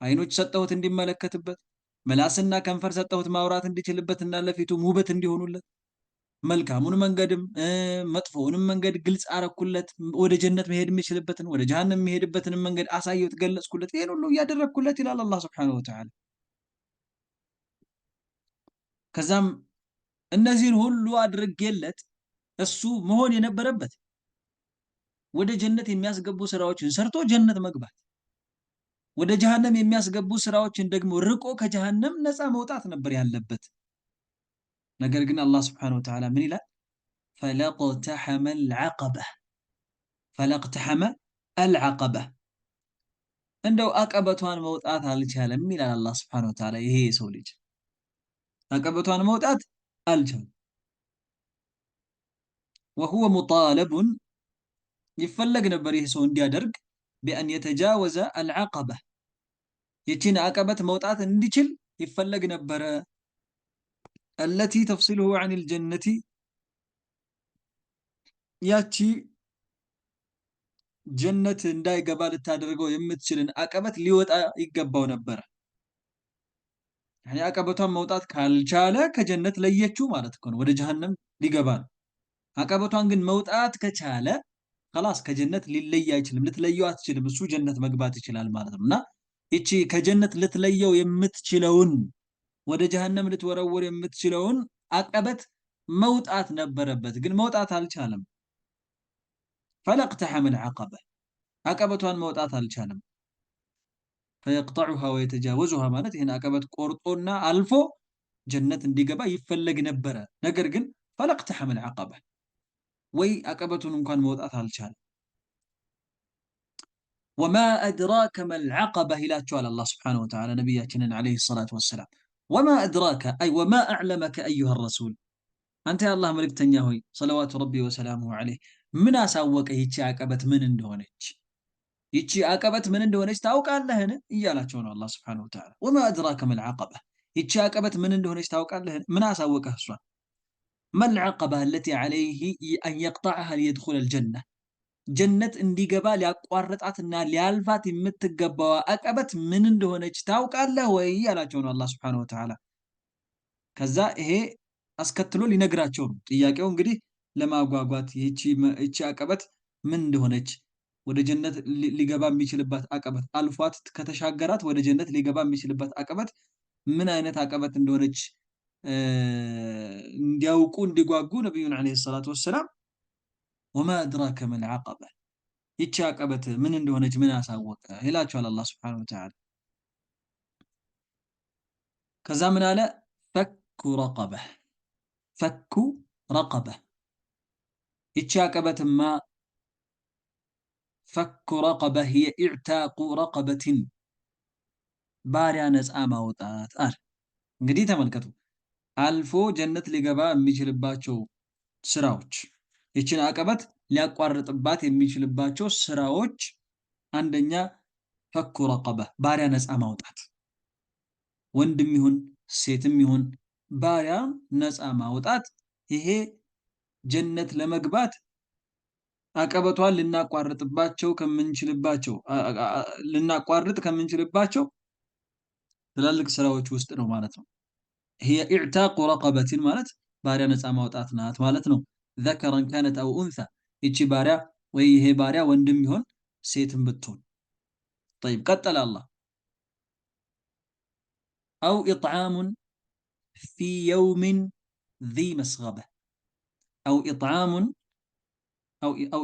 አይኖች ሰጠሁት እንዲመለከትበት፣ ምላስና ከንፈር ሰጠሁት ማውራት እንዲችልበትና ለፊቱ ውበት እንዲሆኑለት፣ መልካሙን መንገድም መጥፎውንም መንገድ ግልጽ አረኩለት፣ ወደ ጀነት መሄድ የሚችልበትን ወደ ጀሃነም የሚሄድበትን መንገድ አሳየሁት፣ ገለጽኩለት። ይሄን ሁሉ እያደረግኩለት ይላል አላህ ስብሓነሁ ወተዓላ። ከዛም እነዚህን ሁሉ አድርጌለት እሱ መሆን የነበረበት ወደ ጀነት የሚያስገቡ ስራዎችን ሰርቶ ጀነት መግባት፣ ወደ ጀሃነም የሚያስገቡ ስራዎችን ደግሞ ርቆ ከጀሃነም ነፃ መውጣት ነበር ያለበት። ነገር ግን አላህ ስብሓነሁ ወተዓላ ምን ይላል? فلاقتحم العقبة فلاقتحم العقبة እንደው አቀበቷን መውጣት አልቻለም ይላል አላህ Subhanahu Wa Ta'ala ይሄ የሰው ልጅ አቀበቷን መውጣት አልቻለም وهو مطالب يفلق ነበር ይሄ ሰው እንዲያደርግ بأن يتجاوز العقبة ይቺን አቀበት መውጣት እንዲችል ይፈለግ ነበር التي تفصله عن الجنة ያቺ ጀነት እንዳይገባ ልታደርገው የምትችልን አቀበት ሊወጣ ይገባው ነበር يعني አቀበቷን መውጣት ካልቻለ ከጀነት ለየችው ማለት ነው ወደ ጀሃነም ሊገባ አቀበቷን ግን መውጣት ከቻለ خلاص ከጀነት ሊለይ አይችልም ልትለየው አትችልም እሱ ጀነት መግባት ይችላል ማለት ነውና እቺ ከጀነት ልትለየው የምትችለውን ወደ ጀሃነም ልትወረወር የምትችለውን አቀበት መውጣት ነበረበት ግን መውጣት አልቻለም فلقتحم العقبة عقبتان موطات አልቻለም فيقطعها ويتجاوزها ማለት ይሄን አቀበት ቆርጦና አልፎ ጀነት እንዲገባ ይፈለግ ነበር ነገር ግን فلقتحم العقبة ወይ አቀበቱን እንኳን መውጣት አልቻለም وما أدراك ما العقبة ይላቸዋል الله سبحانه وتعالى ነብያችንን عليه الصلاة والسلام وما أدراك أي وما أعلمك أيها الرسول أنت يا الله ملكتኛ ሆይ صلوات ربي وسلامه عليه ምን አሳወቀ ይቺ አቀበት ምን እንደሆነች ይቺ አቀበት ምን እንደሆነች ታውቃለህን እያላቸው ነው አላህ Subhanahu Wa Ta'ala وما أدراك ما العقبة ይቺ አቀበት ምን እንደሆነች ታውቃለህን ምን አሳወቀህ እሷ ما العقبة التي عليه أن يقطعها ليدخل الجنة ጀነት እንዲገባ ሊያቋርጣትና ሊያልፋት የምትገባው አቀበት ምን እንደሆነች ታውቃለህ ወይ እያላቸው ነው አላህ Subhanahu Wa Ta'ala ከዛ ይሄ አስከትሎ ሊነግራቸው ነው ጥያቄው እንግዲህ ለማጓጓት ይቺ አቀበት ምን እንደሆነች ወደ ጀነት ሊገባ የሚችልባት አቀበት አልፏት ከተሻገራት ወደ ጀነት ሊገባ የሚችልባት አቀበት ምን አይነት አቀበት እንደሆነች እንዲያውቁ እንዲጓጉ ነብዩን አለይሂ ሰላቱ ወሰለም وما أدراك ما العقبة ይቺ አቀበት ምን እንደሆነች ምን አሳወቀ ይላቸዋል አላህ Subhanahu Wa Ta'ala ከዛ ምን አለ ፈኩ ረቀበህ ፈኩ ረቀበህ ይቺ አቀበትማ فك رقبة هي اعتاق رقبة ባሪያ ነፃ ማውጣት አለ እንግዲህ ተመልከቱ አልፎ ጀነት ሊገባ የሚችልባቸው ስራዎች ይችን አቀበት ሊያቋርጥባት የሚችልባቸው ስራዎች አንደኛ ፈኩ ረቀበ ባሪያ ነፃ ማውጣት ወንድም ይሁን ሴትም ይሁን ባሪያ ነፃ ማውጣት ይሄ ጀነት ለመግባት አቀበቷን ልናቋርጥባቸው ከምንችልባቸው ትላልቅ ስራዎች ውስጥ ነው ማለት ነው هي اعتاق رقبة ማለት ባሪያ ነፃ ማውጣት ናት ማለት ነው ذكرا كانت او انثى ይቺ ባሪያ ወይ ይሄ ባሪያ ወንድም ይሁን ሴትም ብትሆን طيب ቀጠለ አላህ او اطعام في يوم ذي مسغبة او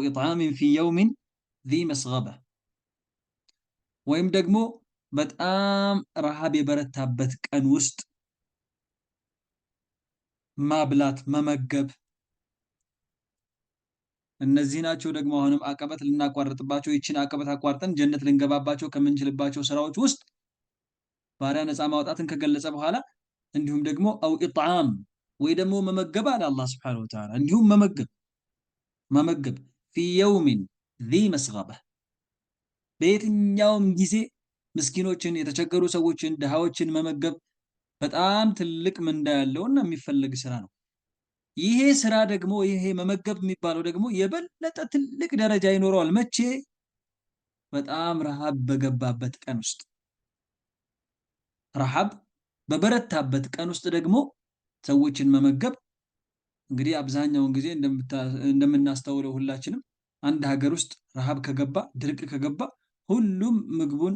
اطعام في يوم ذي مسغبة ወይም ደግሞ በጣም ረሃብ የበረታበት ቀን ውስጥ ማብላት መመገብ እነዚህ ናቸው ደግሞ አሁንም አቀበት ልናቋርጥባቸው ይችን አቀበት አቋርጠን ጀነት ልንገባባቸው ከምንችልባቸው ስራዎች ውስጥ ባሪያ ነፃ ማውጣትን ከገለጸ በኋላ እንዲሁም ደግሞ አው ኢጥዓም ወይ ደግሞ መመገብ አለ አላህ Subhanahu Wa Ta'ala እንዲሁም መመገብ في يوم ذي مسغبة በየትኛውም ጊዜ ምስኪኖችን የተቸገሩ ሰዎችን ድሃዎችን መመገብ በጣም ትልቅ ምንዳ ያለውና የሚፈልግ ስራ ነው ይሄ ስራ ደግሞ ይሄ መመገብ የሚባለው ደግሞ የበለጠ ትልቅ ደረጃ ይኖረዋል መቼ በጣም ረሃብ በገባበት ቀን ውስጥ ረሃብ በበረታበት ቀን ውስጥ ደግሞ ሰዎችን መመገብ እንግዲህ አብዛኛውን ጊዜ እንደምናስተውለው ሁላችንም አንድ ሀገር ውስጥ ረሃብ ከገባ ድርቅ ከገባ ሁሉም ምግቡን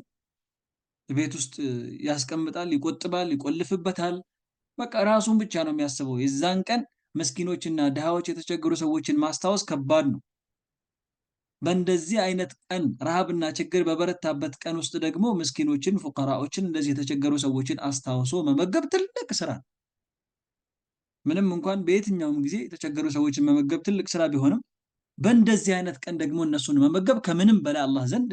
ቤት ውስጥ ያስቀምጣል ይቆጥባል ይቆልፍበታል በቃ ራሱን ብቻ ነው የሚያስበው የዛን ቀን ምስኪኖችና ድሃዎች የተቸገሩ ሰዎችን ማስታወስ ከባድ ነው በእንደዚህ አይነት ቀን ረሃብና ችግር በበረታበት ቀን ውስጥ ደግሞ ምስኪኖችን ፉቀራዎችን እንደዚህ የተቸገሩ ሰዎችን አስታውሶ መመገብ ትልቅ ስራ ምንም እንኳን በየትኛውም ጊዜ የተቸገሩ ሰዎችን መመገብ ትልቅ ስራ ቢሆንም በእንደዚህ አይነት ቀን ደግሞ እነሱን መመገብ ከምንም በላይ አላህ ዘንድ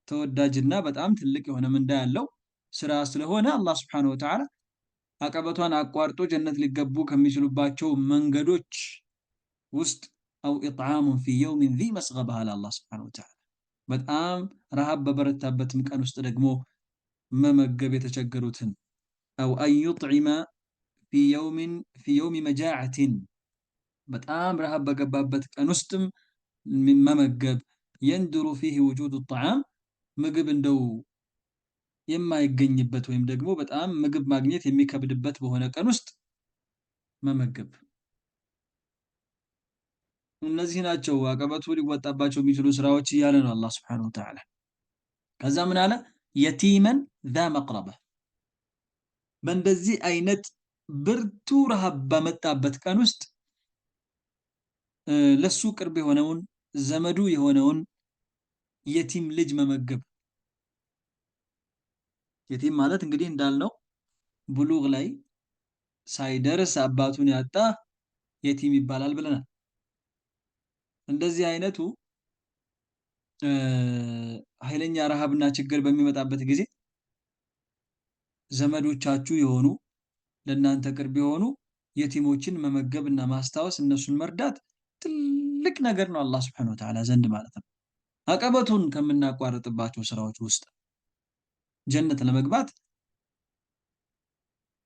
ተወዳጅና በጣም ትልቅ የሆነ ምንዳ ያለው ስራ ስለሆነ አላህ ስብሐነሁ ወተዓላ አቀበቷን አቋርጦ ጀነት ሊገቡ ከሚችሉባቸው መንገዶች ውስጥ አው ኢጥዓሙን ፊ የውሚን ዚ መስገባ አለ አላህ ስብሐነሁ ወተዓላ። በጣም ረሃብ በበረታበትም ቀን ውስጥ ደግሞ መመገብ የተቸገሩትን አው አን ዩጥዒመ ፊ የውሚ መጃዓትን በጣም ረሃብ በገባበት ቀን ውስጥም መመገብ የንድሩ ፊህ ውጁድ ጣዓም ምግብ እንደው የማይገኝበት ወይም ደግሞ በጣም ምግብ ማግኘት የሚከብድበት በሆነ ቀን ውስጥ መመገብ። እነዚህ ናቸው አቀበቱ ሊወጣባቸው የሚችሉ ስራዎች እያለ ነው አላህ ስብሐነሁ ወተዓላ። ከዛ ምን አለ? የቲመን ዛ መቅረበ በእንደዚህ አይነት ብርቱ ረሃብ በመጣበት ቀን ውስጥ ለሱ ቅርብ የሆነውን ዘመዱ የሆነውን የቲም ልጅ መመገብ። የቲም ማለት እንግዲህ እንዳልነው ብሉግ ላይ ሳይደርስ አባቱን ያጣ የቲም ይባላል ብለናል። እንደዚህ አይነቱ ኃይለኛ ረሃብና ችግር በሚመጣበት ጊዜ ዘመዶቻችሁ የሆኑ ለእናንተ ቅርብ የሆኑ የቲሞችን መመገብና ማስታወስ እነሱን መርዳት ትልቅ ነገር ነው አላህ ስብሐነሁ ወተዓላ ዘንድ ማለት ነው። አቀበቱን ከምናቋርጥባቸው ስራዎች ውስጥ ጀነት ለመግባት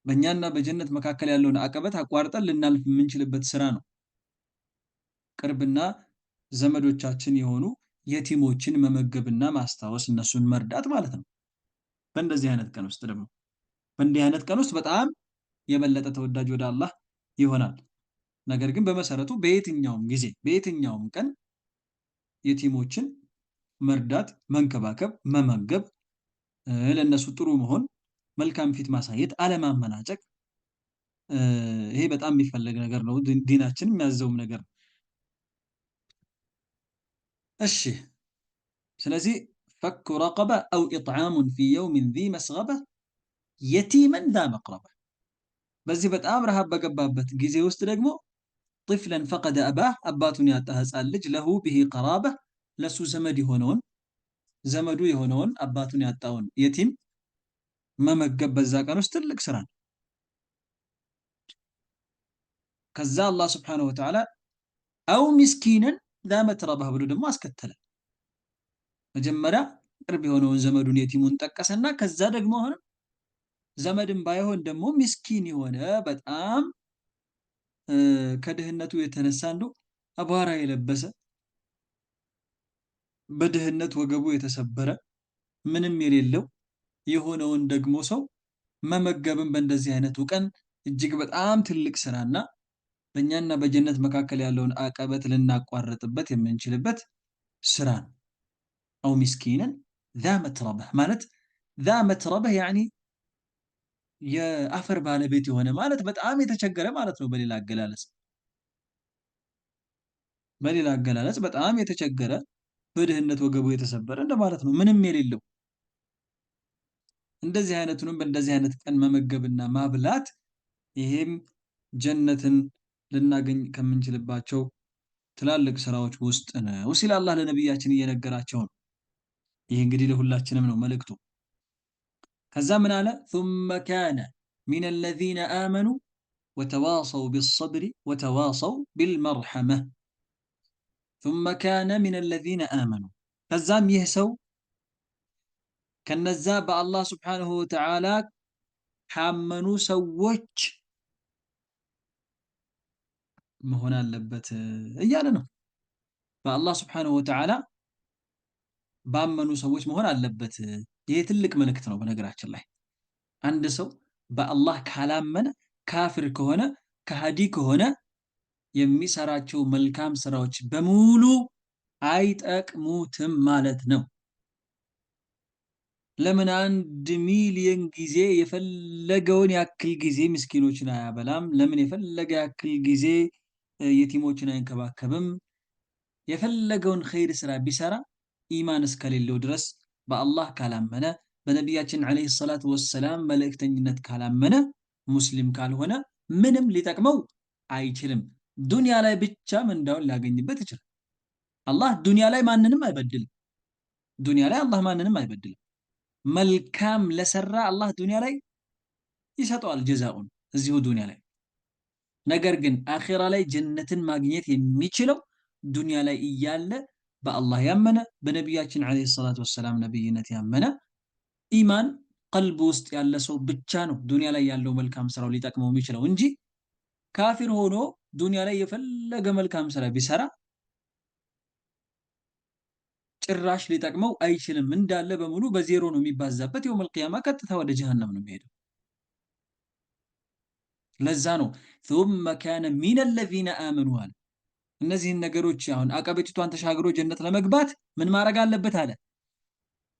በእኛና በጀነት መካከል ያለውን አቀበት አቋርጠን ልናልፍ የምንችልበት ስራ ነው። ቅርብና ዘመዶቻችን የሆኑ የቲሞችን መመገብና ማስታወስ እነሱን መርዳት ማለት ነው። በእንደዚህ አይነት ቀን ውስጥ ደግሞ በእንዲህ አይነት ቀን ውስጥ በጣም የበለጠ ተወዳጅ ወደ አላህ ይሆናል። ነገር ግን በመሰረቱ በየትኛውም ጊዜ በየትኛውም ቀን የቲሞችን መርዳት፣ መንከባከብ፣ መመገብ፣ ለነሱ ጥሩ መሆን፣ መልካም ፊት ማሳየት፣ አለማመናጨቅ ይሄ በጣም የሚፈለግ ነገር ነው። ዲናችን የሚያዘውም ነገር ነው። እሺ ስለዚህ ፈኩ ረቀበ አው ኢጥዓሙን ፊ የውሚን ዚ መስገበ የቲመን ዛ መቅረበ በዚህ በጣም ረሃብ በገባበት ጊዜ ውስጥ ደግሞ ጥፍለን ፈቀደ አባህ አባቱን ያጣ ህፃን ልጅ ለሁ ብሂ ቀራበ ለሱ ዘመዱ የሆነውን አባቱን ያጣውን የቲም መመገብ በዛ ቀን ውስጥ ትልቅ ስራ ነው። ከዛ አላህ ስብሐነሁ ወተዓላ አው ሚስኪንን ዛ መትረበህ ብሎ ደግሞ አስከተለ። መጀመሪያ ቅርብ የሆነውን ዘመዱን የቲሙን ጠቀሰና ከዛ ደግሞ አሁንም ዘመድም ባይሆን ደግሞ ሚስኪን የሆነ በጣም ከድህነቱ የተነሳ እንደው አቧራ የለበሰ በድህነት ወገቡ የተሰበረ ምንም የሌለው የሆነውን ደግሞ ሰው መመገብን በእንደዚህ አይነቱ ቀን እጅግ በጣም ትልቅ ስራና በእኛና በጀነት መካከል ያለውን አቀበት ልናቋርጥበት የምንችልበት ስራ ነው። አው ሚስኪንን ዛ መትረበህ ማለት ዛ መትረበህ ያኒ የአፈር ባለቤት የሆነ ማለት በጣም የተቸገረ ማለት ነው። በሌላ አገላለጽ በጣም የተቸገረ በድህነት ወገቡ የተሰበረ እንደማለት ነው። ምንም የሌለው እንደዚህ አይነቱንም በእንደዚህ አይነት ቀን መመገብና ማብላት ይሄም ጀነትን ልናገኝ ከምንችልባቸው ትላልቅ ስራዎች ውስጥ ነው ሲል አላህ ለነቢያችን እየነገራቸው ነው። ይህ እንግዲህ ለሁላችንም ነው መልእክቱ። ከዛ ምን አለ? ثم كان من الذين آمنوا وتواصوا بالصبر وتواصوا بالمرحمة ثم كان من الذين آمنوا ከዛም ይህ ሰው ከነዛ በአላህ ስብሓንሁ ወተዓላ ካመኑ ሰዎች መሆን አለበት እያለ ነው። በአላህ ስብሓንሁ ወተዓላ ባመኑ ሰዎች መሆን አለበት። ይሄ ትልቅ መልእክት ነው። በነገራችን ላይ አንድ ሰው በአላህ ካላመነ ካፍር ከሆነ ከሃዲ ከሆነ የሚሰራቸው መልካም ስራዎች በሙሉ አይጠቅሙትም ማለት ነው። ለምን 1,000,000 ጊዜ የፈለገውን ያክል ጊዜ ምስኪኖችን አያበላም? ለምን የፈለገ ያክል ጊዜ የቲሞችን አይንከባከብም? የፈለገውን ኸይር ስራ ቢሰራ ኢማን እስከሌለው ድረስ በአላህ ካላመነ በነቢያችን ዓለይሂ ሰላቱ ወሰላም መልእክተኝነት ካላመነ ሙስሊም ካልሆነ ምንም ሊጠቅመው አይችልም። ዱንያ ላይ ብቻ ምንዳውን ሊያገኝበት ይችላል። አላህ ዱንያ ላይ ማንንም አይበድልም። ዱንያ ላይ አላህ ማንንም አይበድልም። መልካም ለሰራ አላህ ዱንያ ላይ ይሰጠዋል ጀዛኡን እዚሁ ዱንያ ላይ። ነገር ግን አኺራ ላይ ጀነትን ማግኘት የሚችለው ዱንያ ላይ እያለ በአላህ ያመነ በነቢያችን ዓለይሂ ሰላቱ ወሰላም ነቢይነት ያመነ ኢማን ቀልብ ውስጥ ያለ ሰው ብቻ ነው ዱንያ ላይ ያለው መልካም ስራው ሊጠቅመው የሚችለው እንጂ ካፊር ሆኖ ዱንያ ላይ የፈለገ መልካም ስራ ቢሰራ ጭራሽ ሊጠቅመው አይችልም። እንዳለ በሙሉ በዜሮ ነው የሚባዛበት። የውመል ቂያማ ቀጥታ ወደ ጀሃነም ነው የሚሄደው። ለዛ ነው ثم كان من الذين آمنوا አለ። እነዚህን ነገሮች አሁን አቀበቲቷን ተሻግሮ ጀነት ለመግባት ምን ማድረግ አለበት አለ?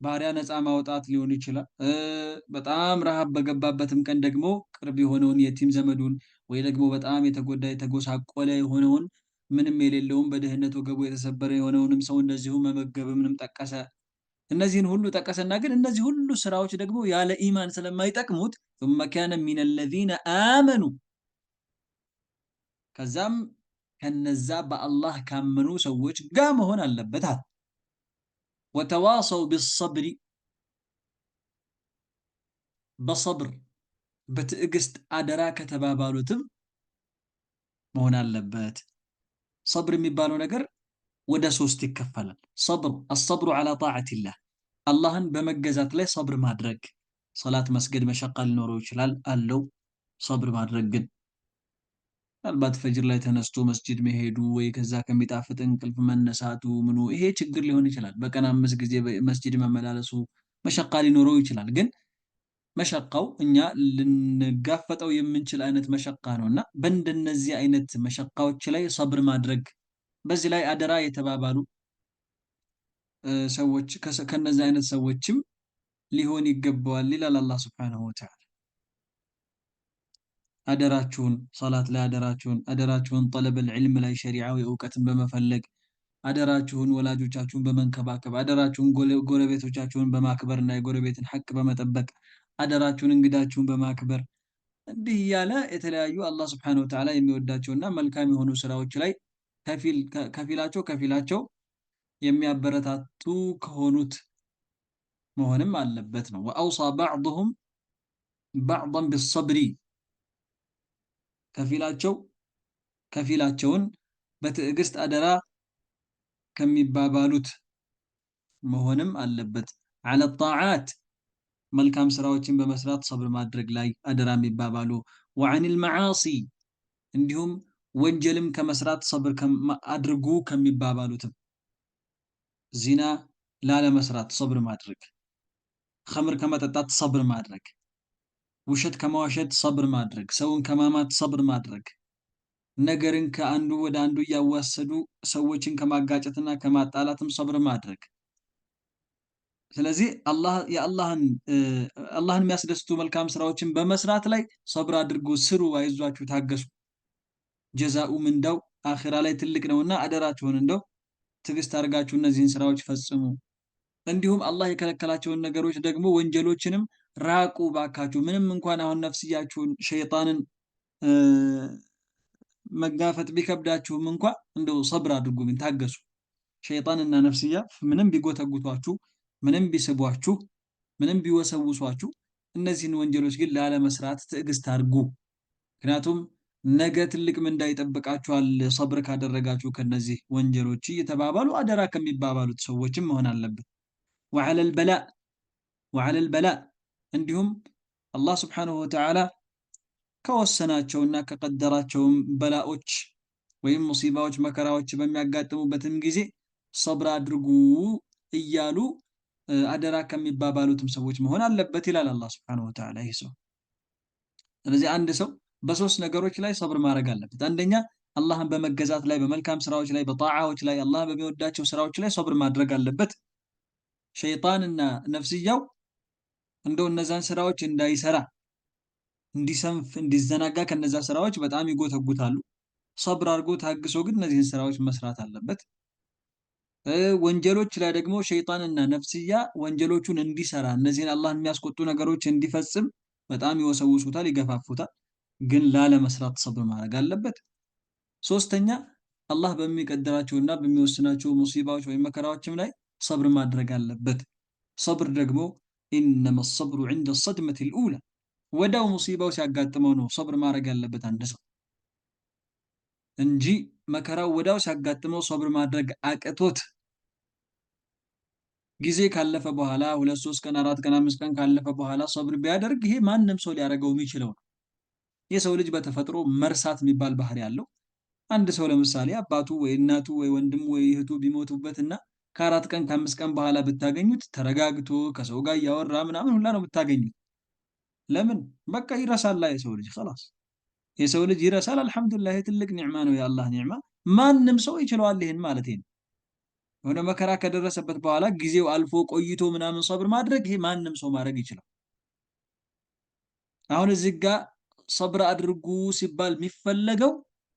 ባሪያ ነፃ ማውጣት ሊሆን ይችላል። በጣም ረሃብ በገባበትም ቀን ደግሞ ቅርብ የሆነውን የቲም ዘመዱን ወይ ደግሞ በጣም የተጎዳ የተጎሳቆለ የሆነውን ምንም የሌለውን በድህነት ወገቡ የተሰበረ የሆነውንም ሰው እንደዚሁ መመገብንም ጠቀሰ። እነዚህን ሁሉ ጠቀሰና ግን እነዚህ ሁሉ ስራዎች ደግሞ ያለ ኢማን ስለማይጠቅሙት ثم كان من الذين آمنوا ከዛም ከነዛ በአላህ ካመኑ ሰዎች ጋር መሆን አለበት አለ። ወተዋሰው ቢሰብሪ በሰብር በትዕግስት አደራ ከተባባሉትም መሆን አለበት። ሰብር የሚባለው ነገር ወደ ሶስት ይከፈላል። ሰብር አሰብሩ ዐላ ጣዓቲላህ አላህን በመገዛት ላይ ሰብር ማድረግ። ሰላት መስገድ መሸቃ ሊኖረው ይችላል አለው። ሰብር ማድረግ ግን ምናልባት ፈጅር ላይ ተነስቶ መስጂድ መሄዱ ወይ ከዛ ከሚጣፍጥ እንቅልፍ መነሳቱ ምኑ ይሄ ችግር ሊሆን ይችላል። በቀን 5 ጊዜ መስጂድ መመላለሱ መሸቃ ሊኖረው ይችላል። ግን መሸቃው እኛ ልንጋፈጠው የምንችል አይነት መሸቃ ነውና በእንደነዚህ አይነት መሸቃዎች ላይ ሰብር ማድረግ፣ በዚህ ላይ አደራ የተባባሉ ሰዎች ከነዚህ አይነት ሰዎችም ሊሆን ይገባዋል ይላል አላህ ሱብሓነሁ ወተዓላ። አደራችሁን ሰላት ላይ አደራችሁን ጠለበል ዒልም ላይ ሸሪዓዊ እውቀትን በመፈለግ አደራችሁን ወላጆቻችሁን በመንከባከብ አደራችሁን ጎረቤቶቻችሁን በማክበርና የጎረቤትን ሐቅ በመጠበቅ አደራችሁን እንግዳችሁን በማክበር እንዲህ እያለ የተለያዩ አላህ ሱብሓነሁ ወተዓላ የሚወዳቸውና መልካም የሆኑ ስራዎች ላይ ከፊላቸው የሚያበረታቱ ከሆኑት መሆንም አለበት ነው። ወአውሳ ባዕዱሁም ባዕደን ቢሰብሪ ከፊላቸውን በትዕግስት አደራ ከሚባባሉት መሆንም አለበት። ዐለ ጣዓት መልካም ስራዎችን በመስራት ሰብር ማድረግ ላይ አደራ የሚባባሉ፣ ወዐኒል መዓሲ እንዲሁም ወንጀልም ከመስራት ሰብር አድርጉ ከሚባባሉትም ዚና ላለመስራት ሰብር ማድረግ፣ ኸምር ከመጠጣት ሰብር ማድረግ፣ ውሸት ከመዋሸት ሰብር ማድረግ፣ ሰውን ከማማት ሰብር ማድረግ፣ ነገርን ከአንዱ ወደ አንዱ እያዋሰዱ ሰዎችን ከማጋጨትና ከማጣላትም ሰብር ማድረግ። ስለዚህ አላህን የሚያስደስቱ መልካም ስራዎችን በመስራት ላይ ሰብር አድርጉ፣ ስሩ፣ አይዟችሁ፣ ታገሱ። ጀዛኡ ምንዳው አኺራ ላይ ትልቅ ነውና አደራችሁን እንደው ትዕግስት አድርጋችሁ እነዚህን ስራዎች ፈጽሙ። እንዲሁም አላህ የከለከላቸውን ነገሮች ደግሞ ወንጀሎችንም ራቁ ባካችሁ። ምንም እንኳን አሁን ነፍስያችሁን ሸይጣንን መጋፈጥ ቢከብዳችሁም እንኳ እንደው ሰብር አድርጉ፣ ግን ታገሱ። ሸይጣንና ነፍስያ ምንም ቢጎተጉቷችሁ፣ ምንም ቢስቧችሁ፣ ምንም ቢወሰውሷችሁ እነዚህን ወንጀሎች ግን ላለመስራት ትዕግስት አድርጉ። ምክንያቱም ነገ ትልቅ ምንዳ ይጠብቃችኋል ሰብር ካደረጋችሁ ከነዚህ ወንጀሎች እየተባባሉ አደራ ከሚባባሉት ሰዎችም መሆን አለበት። ወዐለል በላእ እንዲሁም አላህ ስብሓነሁ ወተዓላ ከወሰናቸውና ከቀደራቸውም በላዎች ወይም ሙሲባዎች መከራዎች በሚያጋጥሙበትም ጊዜ ሰብር አድርጉ እያሉ አደራ ከሚባባሉትም ሰዎች መሆን አለበት ይላል አላህ ስብሓነሁ ወተዓላ። ይህ ሰው ስለዚህ አንድ ሰው በሶስት ነገሮች ላይ ሰብር ማድረግ አለበት። አንደኛ አላህን በመገዛት ላይ፣ በመልካም ስራዎች ላይ፣ በጣዓዎች ላይ፣ አላህ በሚወዳቸው ስራዎች ላይ ሰብር ማድረግ አለበት። ሸይጣንና ነፍስያው እንደው እነዛን ስራዎች እንዳይሰራ፣ እንዲሰንፍ፣ እንዲዘናጋ ከነዛ ስራዎች በጣም ይጎተጉታሉ። ሰብር አድርጎ ታግሶ ግን እነዚህን ስራዎች መስራት አለበት። ወንጀሎች ላይ ደግሞ ሸይጣንና ነፍስያ ወንጀሎቹን እንዲሰራ፣ እነዚህን አላህን የሚያስቆጡ ነገሮች እንዲፈጽም በጣም ይወሰውሱታል፣ ይገፋፉታል። ግን ላለመስራት ሰብር ማድረግ አለበት። ሶስተኛ አላህ በሚቀድራቸውና በሚወስናቸው ሙሲባዎች ወይም መከራዎችም ላይ ሰብር ማድረግ አለበት። ሰብር ደግሞ ኢነመ ሰብሩ ዐንደ ሰድመቲል ኡላ ወዲያው ሙሲባው ሲያጋጥመው ነው ሰብር ማድረግ ያለበት አንድ ሰው እንጂ መከራው ወዲያው ሲያጋጥመው ሰብር ማድረግ አቅቶት ጊዜ ካለፈ በኋላ 2 3 ቀን 4 ቀን 5 ቀን ካለፈ በኋላ ሰብር ቢያደርግ ይሄ ማንም ሰው ሊያደርገው የሚችለው ነው። የሰው ልጅ በተፈጥሮ መርሳት የሚባል ባህሪ ያለው። አንድ ሰው ለምሳሌ አባቱ ወይ እናቱ ወይ ወንድሙ ወይ እህቱ ቢሞቱበትና ከ4 ቀን ከ5 ቀን በኋላ ብታገኙት ተረጋግቶ ከሰው ጋር እያወራ ምናምን ሁላ ነው ብታገኙት። ለምን? በቃ ይረሳል የሰው ልጅ خلاص የሰው ልጅ ይረሳል። አልሐምዱሊላህ ትልቅ ኒዕማ ነው የአላህ ኒዕማ። ማንም ሰው ይችለዋል ይሄን ማለት ነው። የሆነ መከራ ከደረሰበት በኋላ ጊዜው አልፎ ቆይቶ ምናምን ሰብር ማድረግ ይሄ ማንም ሰው ማድረግ ይችላል። አሁን እዚህ ጋር ሰብር አድርጉ ሲባል የሚፈለገው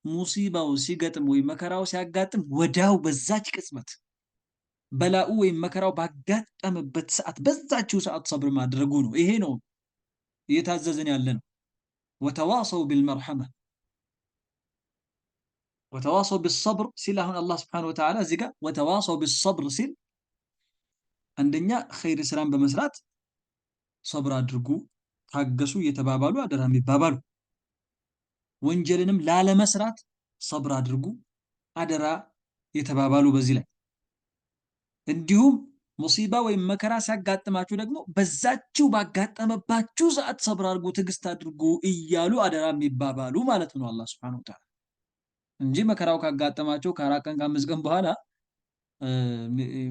ሙሲባው ሲገጥም ወይ መከራው ሲያጋጥም ወዲያው በዛች ቅጽበት በላኡ ወይም መከራው ባጋጠመበት ሰዓት በዛችው ሰዓት ሰብር ማድረጉ ነው። ይሄ ነው እየታዘዝን ያለ ነው። ወተዋሰው ቢልመርሐማ ወተዋሰው ቢሰብር ሲል አሁን አላህ ስብሐነሁ ወተዓላ እዚህ ጋር ወተዋሰው ቢሰብር ሲል አንደኛ ኸይር ስራን በመስራት ሰብር አድርጉ ታገሱ እየተባባሉ አደራ የሚባባሉ፣ ወንጀልንም ላለመስራት ሰብር አድርጉ አደራ የተባባሉ በዚህ ላይ እንዲሁም ሙሲባ ወይም መከራ ሲያጋጥማችሁ ደግሞ በዛችሁ ባጋጠመባችሁ ሰዓት ሰብር አድርጉ ትዕግስት አድርጉ እያሉ አደራ የሚባባሉ ማለት ነው አላህ ሱብሓነሁ ወተዓላ እንጂ መከራው ካጋጠማቸው ከ4 ቀን ከ5 ቀን በኋላ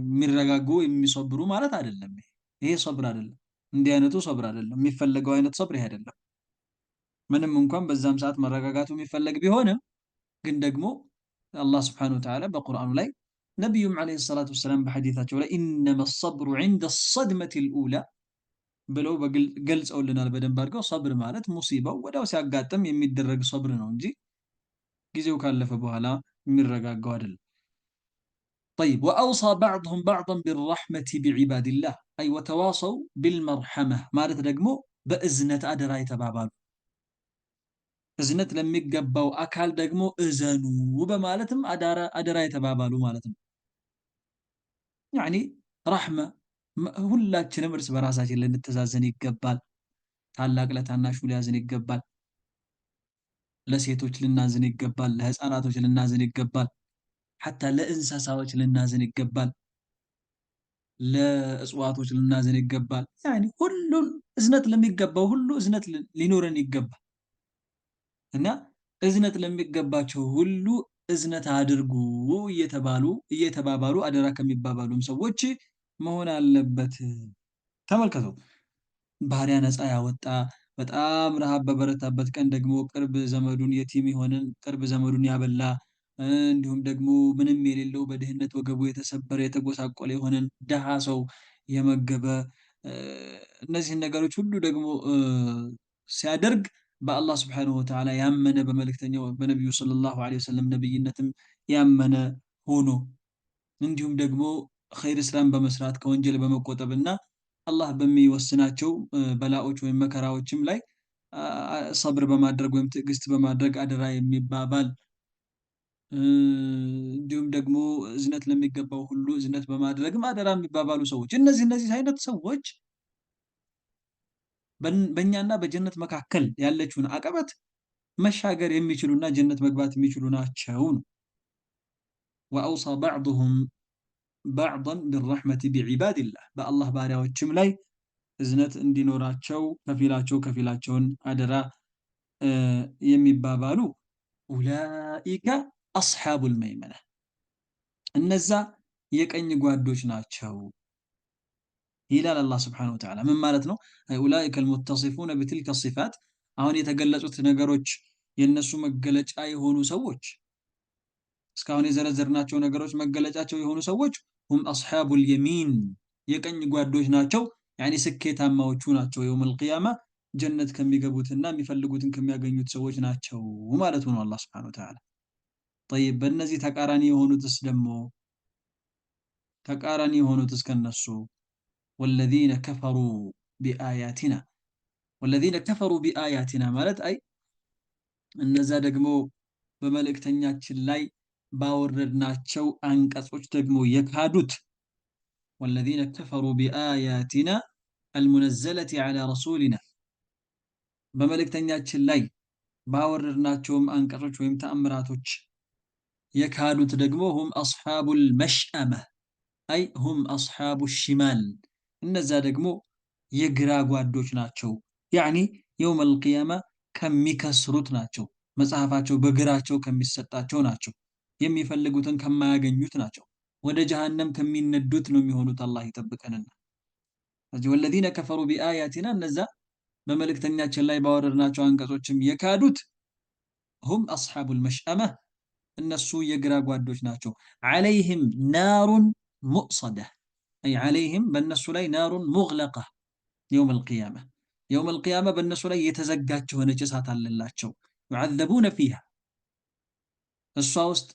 የሚረጋጉ የሚሰብሩ ማለት አይደለም። ይሄ ሰብር አይደለም። እንዲህ አይነቱ ሰብር አይደለም። የሚፈለገው አይነት ሰብር ይሄ አይደለም። ምንም እንኳን በዛም ሰዓት መረጋጋቱ የሚፈለግ ቢሆንም ግን ደግሞ አላህ ሱብሓነሁ ወተዓላ በቁርአኑ ላይ ነቢዩም ዓለይሂ ሰላቱ ወሰላም በሐዲታቸው ላይ ኢነመ ሰብሩ ዐንደ ሰድመቲል ኡላ ብለው ገልጸውልናል በደንብ አድርገው። ሰብር ማለት ሙሲባው ወዲያው ሲያጋጥም የሚደረግ ሰብር ነው እንጂ ጊዜው ካለፈ በኋላ የሚረጋጋው አይደለም። طيب وأوصى بعضهم بعضا بالرحمة بعباد الله أي وتواصوا بالمرحمة ማለት ደግሞ በእዝነት አደራ የተባባሉ እዝነት ለሚገባው አካል ደግሞ እዘኑ በማለትም አደራ የተባባሉ ማለት ነው። ያኒ ረሕመ ሁላችንም እርስ በራሳችን ልንተዛዘን ይገባል። ታላቅ ለታናሹ ሊያዝን ይገባል። ለሴቶች ልናዝን ይገባል። ለህፃናቶች ልናዝን ይገባል። ሐታ ለእንስሳዎች ልናዝን ይገባል። ለእጽዋቶች ልናዝን ይገባል። ያኒ ሁሉን እዝነት ለሚገባው ሁሉ እዝነት ሊኖረን ይገባል እና እዝነት ለሚገባቸው ሁሉ እዝነት አድርጉ እየተባባሉ አደራ ከሚባባሉም ሰዎች መሆን አለበት። ተመልከቱ፣ ባሪያ ነፃ ያወጣ በጣም ረሃብ በበረታበት ቀን ደግሞ ቅርብ ዘመዱን የቲም የሆነን ቅርብ ዘመዱን ያበላ እንዲሁም ደግሞ ምንም የሌለው በድህነት ወገቡ የተሰበረ የተጎሳቆለ የሆነን ደሃ ሰው የመገበ እነዚህን ነገሮች ሁሉ ደግሞ ሲያደርግ በአላህ ስብሓነሁ ወተዓላ ያመነ በመልእክተኛው በነቢዩ ሰለላሁ ዐለይሂ ወሰለም ነብይነትም ያመነ ሆኖ እንዲሁም ደግሞ ኸይር ስራን በመስራት ከወንጀል በመቆጠብና አላህ በሚወስናቸው በላዎች ወይም መከራዎችም ላይ ሰብር በማድረግ ወይም ትዕግስት በማድረግ አደራ የሚባባል እንዲሁም ደግሞ እዝነት ለሚገባው ሁሉ እዝነት በማድረግም አደራ የሚባባሉ ሰዎች እነዚህ አይነት ሰዎች በእኛና በጀነት መካከል ያለችውን አቀበት መሻገር የሚችሉና ጀነት መግባት የሚችሉ ናቸው ነው። ወአውሳ ባዕዱሁም ባዕዳን ቢረሕመቲ ቢዒባዲላህ በአላህ ባሪያዎችም ላይ እዝነት እንዲኖራቸው ከፊላቸውን አደራ የሚባባሉ ኡላኢከ አስሓቡል መይመና እነዛ የቀኝ ጓዶች ናቸው ይላል አላህ ስብሓነሁ ወተዓላ። ምን ማለት ነው? ኡላኢከ አልሙተሲፉነ ቢትልከ ሲፋት አሁን የተገለጹት ነገሮች የነሱ መገለጫ የሆኑ ሰዎች እስካሁን የዘረዘርናቸው ነገሮች መገለጫቸው የሆኑ ሰዎች ሁም አስሓቡል የሚን የቀኝ ጓዶች ናቸው። ያኒ ስኬታማዎቹ ናቸው። የውመል ቂያማ ጀነት ከሚገቡትና የሚፈልጉትን ከሚያገኙት ሰዎች ናቸው ማለቱ ነው አላህ ስብሓነሁ ወተዓላ። ጠይብ በእነዚህ ተቃራኒ የሆኑትስ ከነሱ ወለዚነ ከፈሩ ቢአያቲና ማለት አይ እነዛ ደግሞ በመልእክተኛችን ላይ ባወረድናቸው አንቀጾች ደግሞ የካዱት ወለዚነ ከፈሩ ቢአያቲና አልሙነዘለቲ ዐላ ረሱሊና በመልእክተኛችን ላይ ባወረድናቸውም አንቀጾች ወይም ተአምራቶች የካዱት ደግሞ ሁም አስሓቡል መሽአመ አይ ሁም አስሓቡ ሽማል እነዛ ደግሞ የግራ ጓዶች ናቸው። ያዕኒ የውመል ቂያማ ከሚከስሩት ናቸው። መጽሐፋቸው በግራቸው ከሚሰጣቸው ናቸው። የሚፈልጉትን ከማያገኙት ናቸው። ወደ ጀሃነም ከሚነዱት ነው የሚሆኑት። አላህ ይጠብቀንና ስለዚህ ወለዚነ ከፈሩ ቢአያቲና እነዛ በመልእክተኛችን ላይ ባወረድናቸው አንቀጾችም የካዱት ሁም አስሓቡል መሽአመ እነሱ የግራ ጓዶች ናቸው። ዐለይህም ናሩን ሙእሰደ አይ ዐለይህም በእነሱ ላይ ናሩን ሙግለቀ የውመል ቂያማ የውመል ቂያማ በእነሱ ላይ የተዘጋች የሆነች እሳት አለላቸው። ዩዐዘቡነ ፊሃ እሷ ውስጥ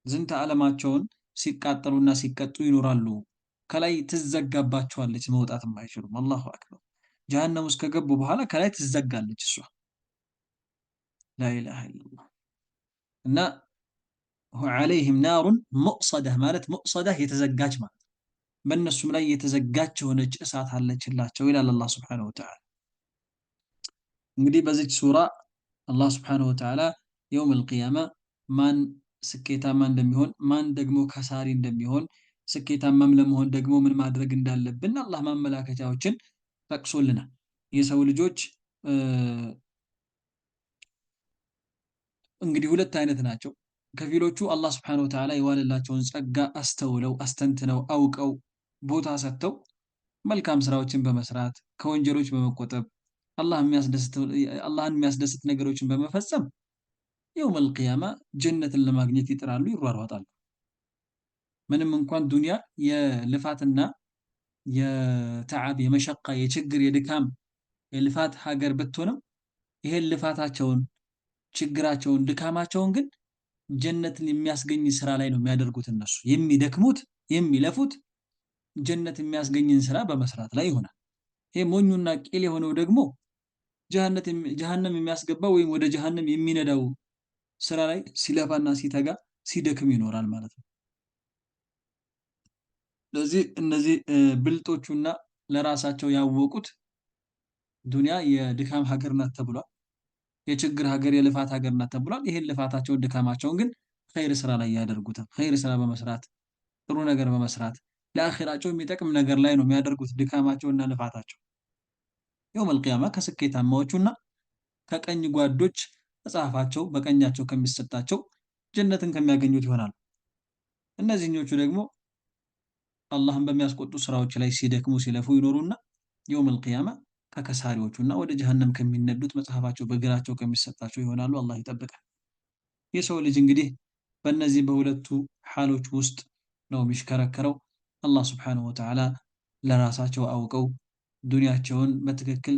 ዝንተ ዓለማቸውን ሲቃጠሉና ሲቀጡ ይኖራሉ። ከላይ ትዘጋባቸዋለች፣ መውጣትም አይችሉም። አላሁ አክበር። ጀሃነም ውስጥ ከገቡ በኋላ ከላይ ትዘጋለች እሷ። ላኢላሃ ኢለላህ እና ዐለይህም ናሩን ሙእሰደህ ማለት ሙእሰደህ የተዘጋች ማለት በእነሱም ላይ የተዘጋች የሆነች እሳት አለችላቸው ይላል አላህ ሱብሓነሁ ወተዓላ። እንግዲህ በዚች ሱራ አላህ ሱብሓነሁ ወተዓላ የውመል ቂያማ ማን ስኬታማ እንደሚሆን ማን ደግሞ ከሳሪ እንደሚሆን ስኬታማም ለመሆን ደግሞ ምን ማድረግ እንዳለብን አላህ ማመላከቻዎችን ጠቅሶልናል። የሰው ልጆች እንግዲህ ሁለት አይነት ናቸው። ከፊሎቹ አላህ ሱብሓነሁ ወተዓላ የዋለላቸውን ጸጋ አስተውለው አስተንትነው አውቀው ቦታ ሰጥተው መልካም ስራዎችን በመስራት ከወንጀሎች በመቆጠብ አላህን የሚያስደስት ነገሮችን በመፈጸም የውመል ቂያማ ጀነትን ለማግኘት ይጥራሉ፣ ይሯሯጣሉ። ምንም እንኳን ዱንያ የልፋትና የተዓብ የመሸቃ የችግር የድካም የልፋት ሀገር ብትሆንም ይሄን ልፋታቸውን ችግራቸውን ድካማቸውን ግን ጀነትን የሚያስገኝ ስራ ላይ ነው የሚያደርጉት። እነሱ የሚደክሙት የሚለፉት ጀነት የሚያስገኝን ስራ በመስራት ላይ ይሆናል። ይሄ ሞኙና ቂል የሆነው ደግሞ ጀሃነም የሚያስገባ ወይም ወደ ጀሃነም የሚነዳው ስራ ላይ ሲለፋና ሲተጋ ሲደክም ይኖራል ማለት ነው። ስለዚህ እነዚህ ብልጦቹና ለራሳቸው ያወቁት ዱንያ የድካም ሀገር ናት ተብሏል። የችግር ሀገር የልፋት ሀገር ናት ተብሏል። ይሄን ልፋታቸውን ድካማቸውን ግን ኸይር ስራ ላይ ያደርጉታል። ኸይር ስራ በመስራት ጥሩ ነገር በመስራት ለአኺራቸው የሚጠቅም ነገር ላይ ነው የሚያደርጉት ድካማቸውና ልፋታቸው። የውመል ቂያማ ከስኬታማዎቹና ከቀኝ ጓዶች መጽሐፋቸው በቀኛቸው ከሚሰጣቸው ጀነትን ከሚያገኙት ይሆናሉ። እነዚህኞቹ ደግሞ አላህን በሚያስቆጡ ስራዎች ላይ ሲደክሙ ሲለፉ ይኖሩና የውመል ቂያማ ከከሳሪዎቹና ወደ ጀሃነም ከሚነዱት መጽሐፋቸው በግራቸው ከሚሰጣቸው ይሆናሉ። አላህ ይጠብቃል። የሰው ልጅ እንግዲህ በእነዚህ በሁለቱ ሓሎች ውስጥ ነው የሚሽከረከረው። አላህ ስብሓነሁ ወተዓላ ለራሳቸው አውቀው ዱንያቸውን በትክክል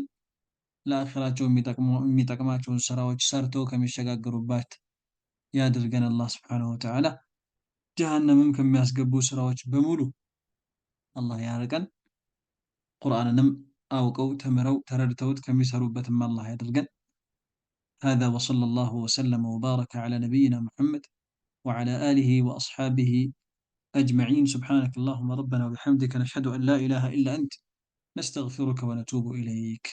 ለአኺራቸው የሚጠቅማቸውን ስራዎች ሰርተው ከሚሸጋገሩባት ያድርገን አላህ ስብሓነሁ ወተዓላ። ጀሃነምም ከሚያስገቡ ስራዎች በሙሉ አላህ ያርቀን። ቁርአንንም አውቀው ተምረው ተረድተውት ከሚሰሩበትም አላህ ያድርገን። هذا وصلى الله وسلم وبارك على نبينا محمد وعلى آله وأصحابه أجمعين. سبحانك اللهم ربنا وبحمدك نشهد أن لا إله إلا أنت نستغفرك ونتوب إليك.